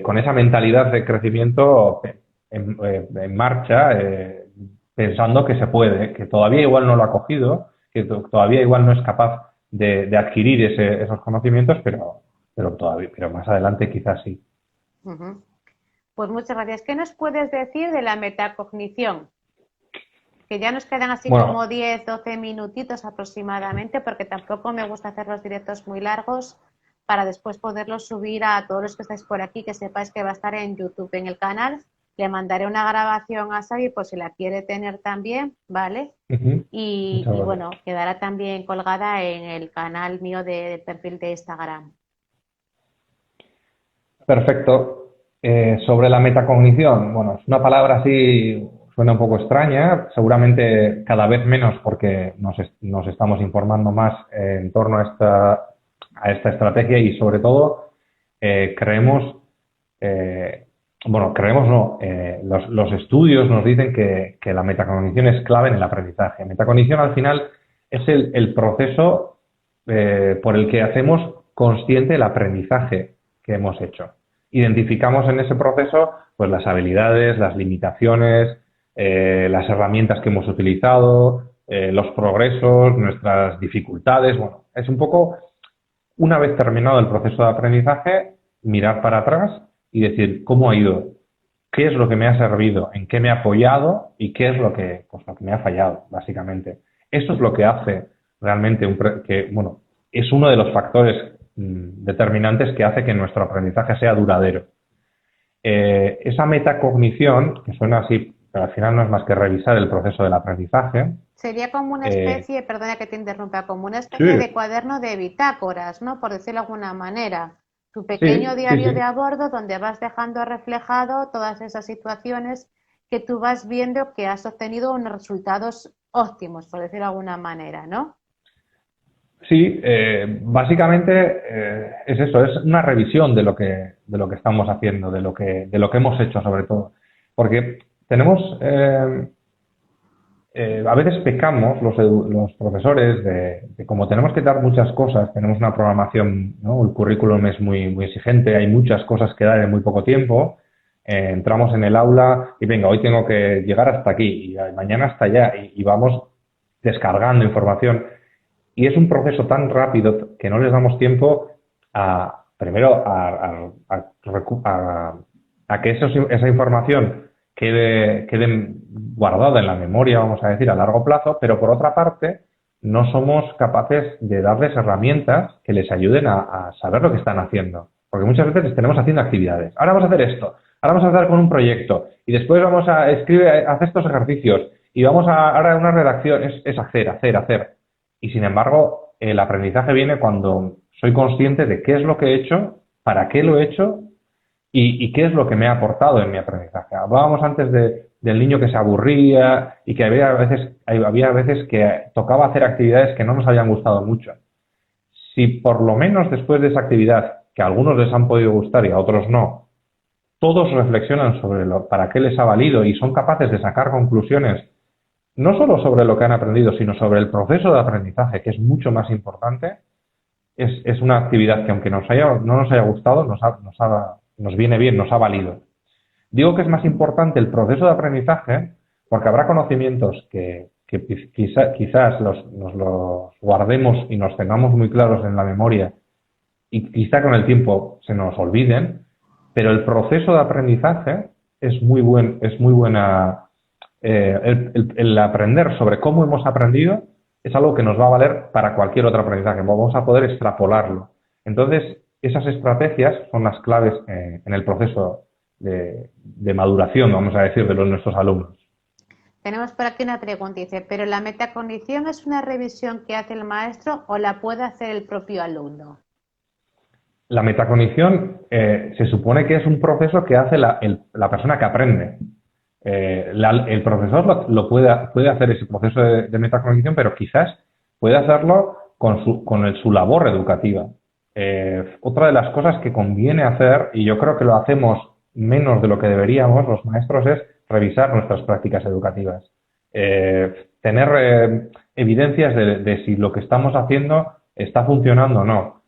con esa mentalidad de crecimiento en marcha, pensando que se puede, que todavía igual no lo ha cogido, que todavía igual no es capaz de adquirir esos conocimientos, pero más adelante quizás sí. Ujú. Pues muchas gracias. ¿Qué nos puedes decir de la metacognición? Que ya nos quedan así Bueno, como 10, 12 minutitos aproximadamente, porque tampoco me gusta hacer los directos muy largos para después poderlos subir a todos los que estáis por aquí, que sepáis que va a estar en YouTube, en el canal. Le mandaré una grabación a Xavi por si la quiere tener también, ¿vale? muchas Y gracias. bueno, quedará también colgada en el canal mío del perfil de Instagram. Perfecto. Sobre la metacognición, bueno, es una palabra así, suena un poco extraña, seguramente cada vez menos porque nos estamos informando más en torno a esta estrategia y sobre todo creemos, creemos no, los estudios nos dicen que la metacognición es clave en el aprendizaje. Metacognición al final es el proceso por el que hacemos consciente el aprendizaje que hemos hecho. Identificamos en ese proceso pues las habilidades, las limitaciones, las herramientas que hemos utilizado, los progresos, nuestras dificultades. Bueno, es un poco, una vez terminado el proceso de aprendizaje, mirar para atrás y decir cómo ha ido, qué es lo que me ha servido, en qué me ha apoyado y qué es lo que me ha fallado, básicamente. Eso es lo que hace realmente es uno de los factores determinantes que hace que nuestro aprendizaje sea duradero. Esa metacognición, que suena así, pero al final no es más que revisar el proceso del aprendizaje. Sería como una especie, perdona que te interrumpa, como una especie de Sí, cuaderno de bitácoras, ¿no? Por decirlo de alguna manera. Tu pequeño sí, sí, diario de sí. a bordo donde vas dejando reflejado todas esas situaciones que tú vas viendo que has obtenido unos resultados óptimos, por decirlo de alguna manera, ¿no? Sí, básicamente es eso, es una revisión de lo que estamos haciendo, de lo que hemos hecho sobre todo. Porque tenemos, a veces pecamos los profesores de como tenemos que dar muchas cosas, tenemos una programación, ¿no? El currículum es muy exigente, hay muchas cosas que dar en muy poco tiempo. Entramos en el aula y venga, hoy tengo que llegar hasta aquí y mañana hasta allá y vamos descargando información. Y es un proceso tan rápido que no les damos tiempo primero a que esa información quede guardada en la memoria, vamos a decir, a largo plazo, pero por otra parte no somos capaces de darles herramientas que les ayuden a saber lo que están haciendo. Porque muchas veces tenemos haciendo actividades. Ahora vamos a hacer esto, ahora vamos a hacer con un proyecto y después vamos a hacer estos ejercicios y vamos ahora a una redacción, es hacer. Y sin embargo, el aprendizaje viene cuando soy consciente de qué es lo que he hecho, para qué lo he hecho y qué es lo que me ha aportado en mi aprendizaje. Hablábamos antes del niño que se aburría y que había veces que tocaba hacer actividades que no nos habían gustado mucho. Si por lo menos después de esa actividad, que a algunos les han podido gustar y a otros no, todos reflexionan sobre para qué les ha valido y son capaces de sacar conclusiones no solo sobre lo que han aprendido, sino sobre el proceso de aprendizaje, que es mucho más importante, es una actividad que aunque no nos haya gustado, nos viene bien, nos ha valido. Digo que es más importante el proceso de aprendizaje porque habrá conocimientos que quizás nos los guardemos y nos tengamos muy claros en la memoria y quizá con el tiempo se nos olviden, Pero el proceso de aprendizaje es muy buena. El aprender sobre cómo hemos aprendido es algo que nos va a valer para cualquier otro aprendizaje. Vamos a poder extrapolarlo. Entonces, esas estrategias son las claves en el proceso de maduración, vamos a decir, de nuestros alumnos. Tenemos por aquí una pregunta, dice, ¿pero la metacognición es una revisión que hace el maestro o la puede hacer el propio alumno? La metacognición se supone que es un proceso que hace la persona que aprende. El profesor puede hacer ese proceso de metacognición, pero quizás puede hacerlo con su labor educativa. Otra de las cosas que conviene hacer, y yo creo que lo hacemos menos de lo que deberíamos los maestros, es revisar nuestras prácticas educativas. Tener evidencias de si lo que estamos haciendo está funcionando o no.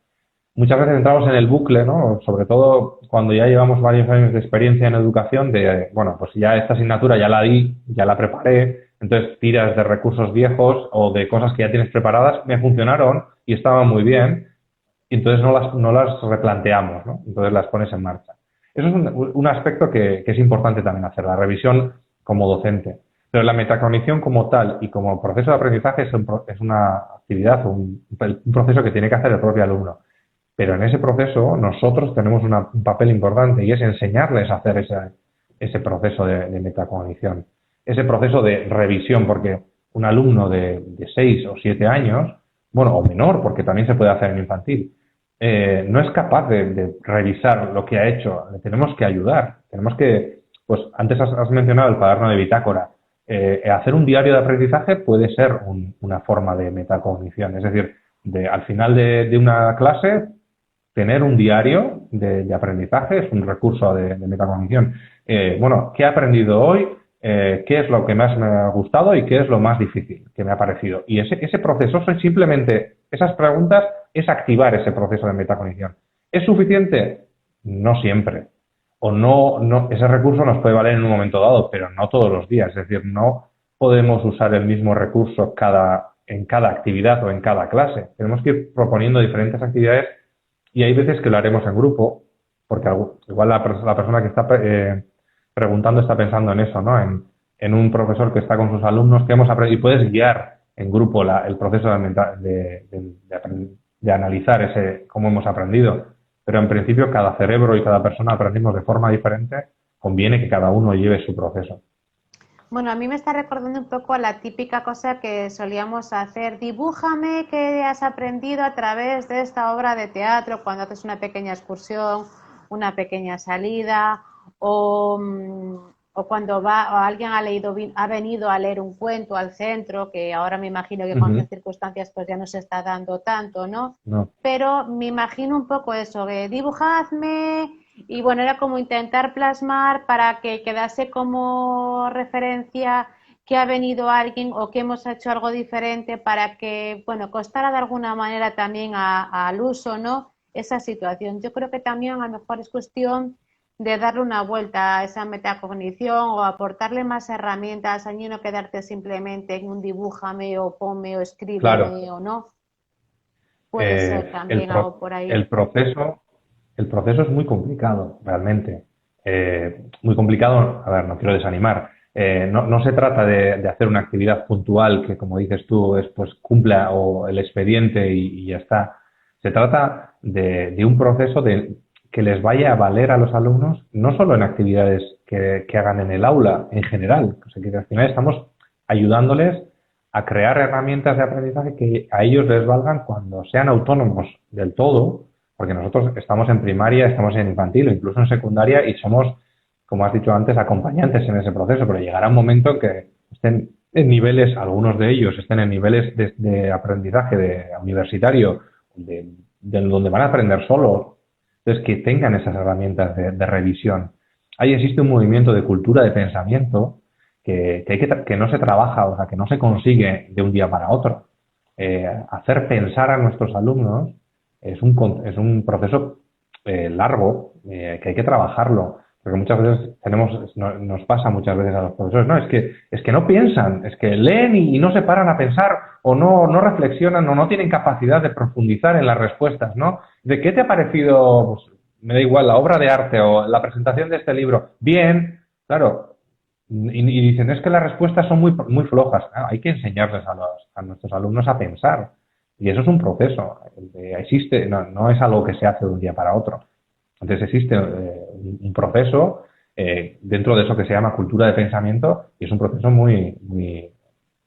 Muchas veces entramos en el bucle, ¿no? Sobre todo cuando ya llevamos varios años de experiencia en educación, bueno, pues ya esta asignatura ya la di, ya la preparé, entonces tiras de recursos viejos o de cosas que ya tienes preparadas, me funcionaron y estaban muy bien, y entonces no las replanteamos, ¿no? Entonces las pones en marcha. Eso es un aspecto que es importante también hacer, la revisión como docente. Pero la metacognición como tal y como proceso de aprendizaje es una actividad, un proceso que tiene que hacer el propio alumno. Pero en ese proceso nosotros tenemos un papel importante y es enseñarles a hacer ese proceso de metacognición, ese proceso de revisión, porque un alumno de 6 o 7 años, bueno, o menor, porque también se puede hacer en infantil, no es capaz de revisar lo que ha hecho. Le tenemos que ayudar. Tenemos que, pues antes has mencionado el cuaderno de bitácora. Hacer un diario de aprendizaje puede ser una forma de metacognición. Es decir, al final de una clase, tener un diario de aprendizaje es un recurso de metacognición. Bueno, ¿qué he aprendido hoy? ¿Qué es lo que más me ha gustado y qué es lo más difícil que me ha parecido? Y ese proceso son simplemente esas preguntas, es activar ese proceso de metacognición. ¿Es suficiente? No siempre. O no, ese recurso nos puede valer en un momento dado, pero no todos los días. Es decir, no podemos usar el mismo recurso en cada actividad o en cada clase. Tenemos que ir proponiendo diferentes actividades y hay veces que lo haremos en grupo, porque igual la persona que está preguntando está pensando en eso, ¿no? En un profesor que está con sus alumnos que hemos aprendido y puedes guiar en grupo el proceso de analizar cómo hemos aprendido. Pero en principio cada cerebro y cada persona aprendimos de forma diferente, conviene que cada uno lleve su proceso. Bueno, a mí me está recordando un poco a la típica cosa que solíamos hacer. Dibújame qué has aprendido a través de esta obra de teatro cuando haces una pequeña excursión, una pequeña salida o cuando alguien ha venido a leer un cuento al centro, que ahora me imagino que con las circunstancias pues ya no se está dando tanto, ¿no? No. Pero me imagino un poco eso, de dibujadme. Y bueno, era como intentar plasmar para que quedase como referencia que ha venido alguien o que hemos hecho algo diferente para que, bueno, costara de alguna manera también al uso, ¿no? Esa situación. Yo creo que también a lo mejor es cuestión de darle una vuelta a esa metacognición o aportarle más herramientas, y no quedarte simplemente en un dibújame o ponme o escríbeme, claro, o no. Puede ser también algo por ahí. El proceso es muy complicado, realmente. Muy complicado, a ver, no quiero desanimar. No se trata de hacer una actividad puntual que, como dices tú, pues cumpla el expediente y ya está. Se trata de un proceso que les vaya a valer a los alumnos, no solo en actividades que hagan en el aula, en general. O sea, que al final estamos ayudándoles a crear herramientas de aprendizaje que a ellos les valgan cuando sean autónomos del todo, porque nosotros estamos en primaria, estamos en infantil o incluso en secundaria y somos, como has dicho antes, acompañantes en ese proceso, pero llegará un momento en que estén en niveles, algunos de ellos estén en niveles de aprendizaje de universitario, de donde van a aprender solos, entonces que tengan esas herramientas de revisión. Ahí existe un movimiento de cultura de pensamiento que no se trabaja, o sea, que no se consigue de un día para otro. Hacer pensar a nuestros alumnos es un proceso largo, que hay que trabajarlo, porque muchas veces nos pasa muchas veces a los profesores, no, es que no piensan, es que leen y no se paran a pensar, o no reflexionan, o no tienen capacidad de profundizar en las respuestas, ¿no? ¿De qué te ha parecido? Pues, me da igual la obra de arte o la presentación de este libro. Bien, claro. Y dicen, es que las respuestas son muy flojas. Ah, hay que enseñarles a nuestros alumnos a pensar. Y eso es un proceso. Existe, no es algo que se hace de un día para otro. Entonces existe un proceso dentro de eso que se llama cultura de pensamiento y es un proceso muy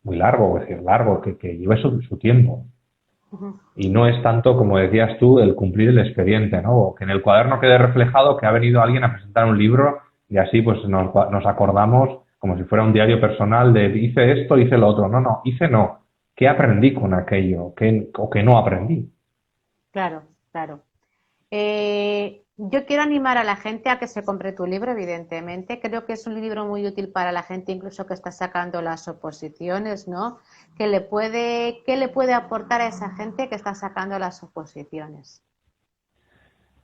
largo, es decir, largo, que lleva su tiempo. Ujú. Y no es tanto, como decías tú, el cumplir el expediente, ¿no? O que en el cuaderno quede reflejado que ha venido alguien a presentar un libro y así pues nos acordamos como si fuera un diario personal de hice esto, hice lo otro. No, hice no. ¿Qué aprendí con aquello? O qué no aprendí? Claro, claro. Yo quiero animar a la gente a que se compre tu libro, evidentemente. Creo que es un libro muy útil para la gente, incluso que está sacando las oposiciones, ¿no? ¿Qué le puede aportar a esa gente que está sacando las oposiciones?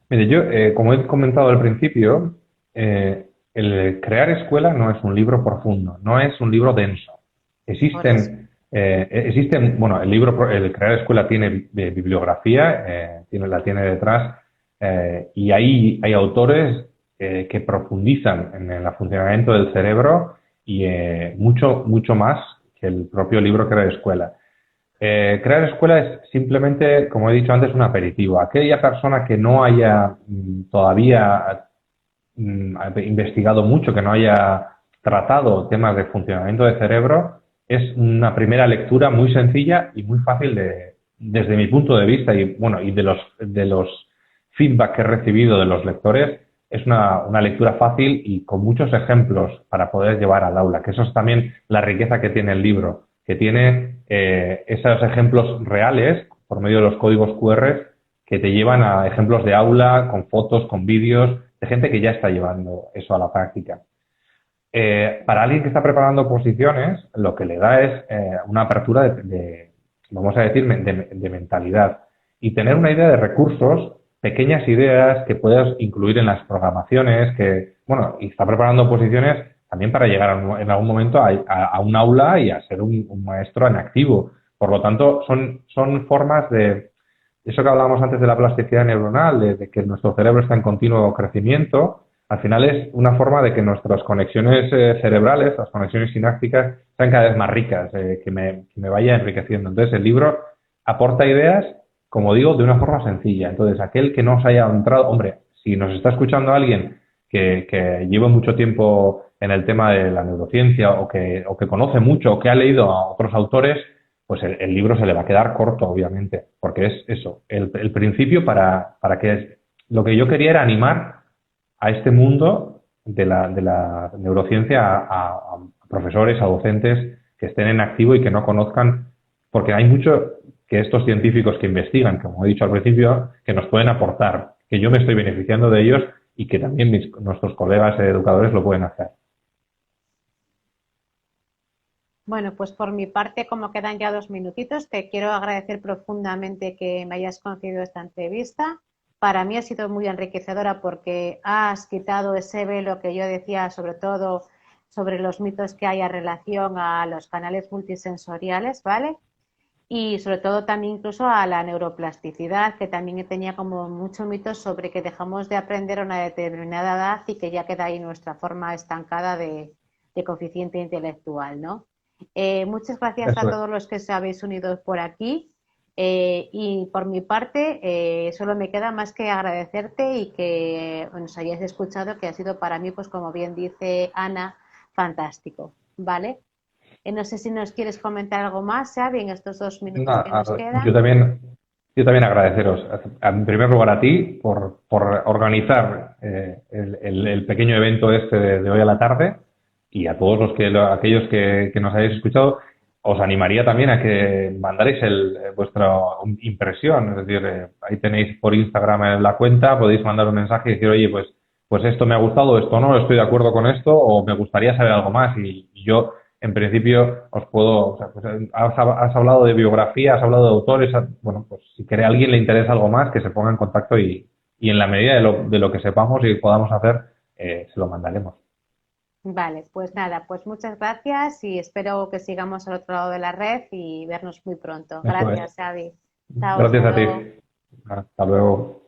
Mire, yo, como he comentado al principio, el crear escuela no es un libro profundo, no es un libro denso. Por eso. Bueno, el crear escuela tiene bibliografía, la tiene detrás, y ahí hay autores que profundizan en el funcionamiento del cerebro y mucho más que el propio libro crear escuela. Crear escuela es simplemente, como he dicho antes, un aperitivo. Aquella persona que no haya todavía investigado mucho, que no haya tratado temas de funcionamiento de cerebro, es una primera lectura muy sencilla y muy fácil desde mi punto de vista y bueno, y de los feedback que he recibido de los lectores, es una lectura fácil y con muchos ejemplos para poder llevar al aula, que eso es también la riqueza que tiene el libro, que tiene esos ejemplos reales por medio de los códigos QR que te llevan a ejemplos de aula, con fotos, con vídeos, de gente que ya está llevando eso a la práctica. Para alguien que está preparando posiciones, lo que le da es una apertura vamos a decir, de mentalidad y tener una idea de recursos, pequeñas ideas que puedas incluir en las programaciones, bueno, y está preparando posiciones también para llegar en algún momento a un aula y a ser un maestro en activo. Por lo tanto, son formas de eso que hablábamos antes de la plasticidad neuronal, de que nuestro cerebro está en continuo crecimiento. Al final es una forma de que nuestras conexiones cerebrales, las conexiones sinápticas, sean cada vez más ricas, que me vaya enriqueciendo. Entonces, el libro aporta ideas, como digo, de una forma sencilla. Entonces, aquel que no se haya entrado, hombre, si nos está escuchando alguien que lleva mucho tiempo en el tema de la neurociencia o que conoce mucho o que ha leído a otros autores, pues el libro se le va a quedar corto, obviamente, porque es eso, el principio para que lo que yo quería era animar a este mundo de la neurociencia a profesores, a docentes que estén en activo y que no conozcan, porque hay mucho que estos científicos que investigan, como he dicho al principio, que nos pueden aportar, que yo me estoy beneficiando de ellos y que también nuestros colegas educadores lo pueden hacer. Bueno, pues por mi parte, como quedan ya 2 minutitos, te quiero agradecer profundamente que me hayas concedido esta entrevista. Para mí ha sido muy enriquecedora porque has quitado ese velo que yo decía, sobre todo sobre los mitos que hay en relación a los canales multisensoriales, ¿vale? Y sobre todo también incluso a la neuroplasticidad, que también tenía como muchos mitos sobre que dejamos de aprender a una determinada edad y que ya queda ahí nuestra forma estancada de coeficiente intelectual, ¿no? Muchas gracias a Eso es. todos los que os habéis unido por aquí y por mi parte solo me queda más que agradecerte y que nos hayáis escuchado, que ha sido para mí, pues como bien dice Ana, fantástico, ¿vale? No sé si nos quieres comentar algo más, Xavi, en estos 2 minutos que nos Yo quedan. también, yo también agradeceros, en primer lugar a ti, por organizar el pequeño evento este de hoy a la tarde y a todos aquellos que nos hayáis escuchado. Os animaría también a que mandaréis vuestra impresión, es decir, ahí tenéis por Instagram la cuenta, podéis mandar un mensaje y decir, oye, pues esto me ha gustado, esto no, estoy de acuerdo con esto o me gustaría saber algo más y yo en principio os puedo, o sea, pues, has hablado de biografía, has hablado de autores, bueno, pues si a alguien le interesa algo más, que se ponga en contacto y en la medida de lo que sepamos y podamos hacer, se lo mandaremos. Vale, pues nada, pues muchas gracias y espero que sigamos al otro lado de la red y vernos muy pronto. Eso es. Gracias, Xavi. Chao, Gracias hasta a ti. luego. Hasta luego.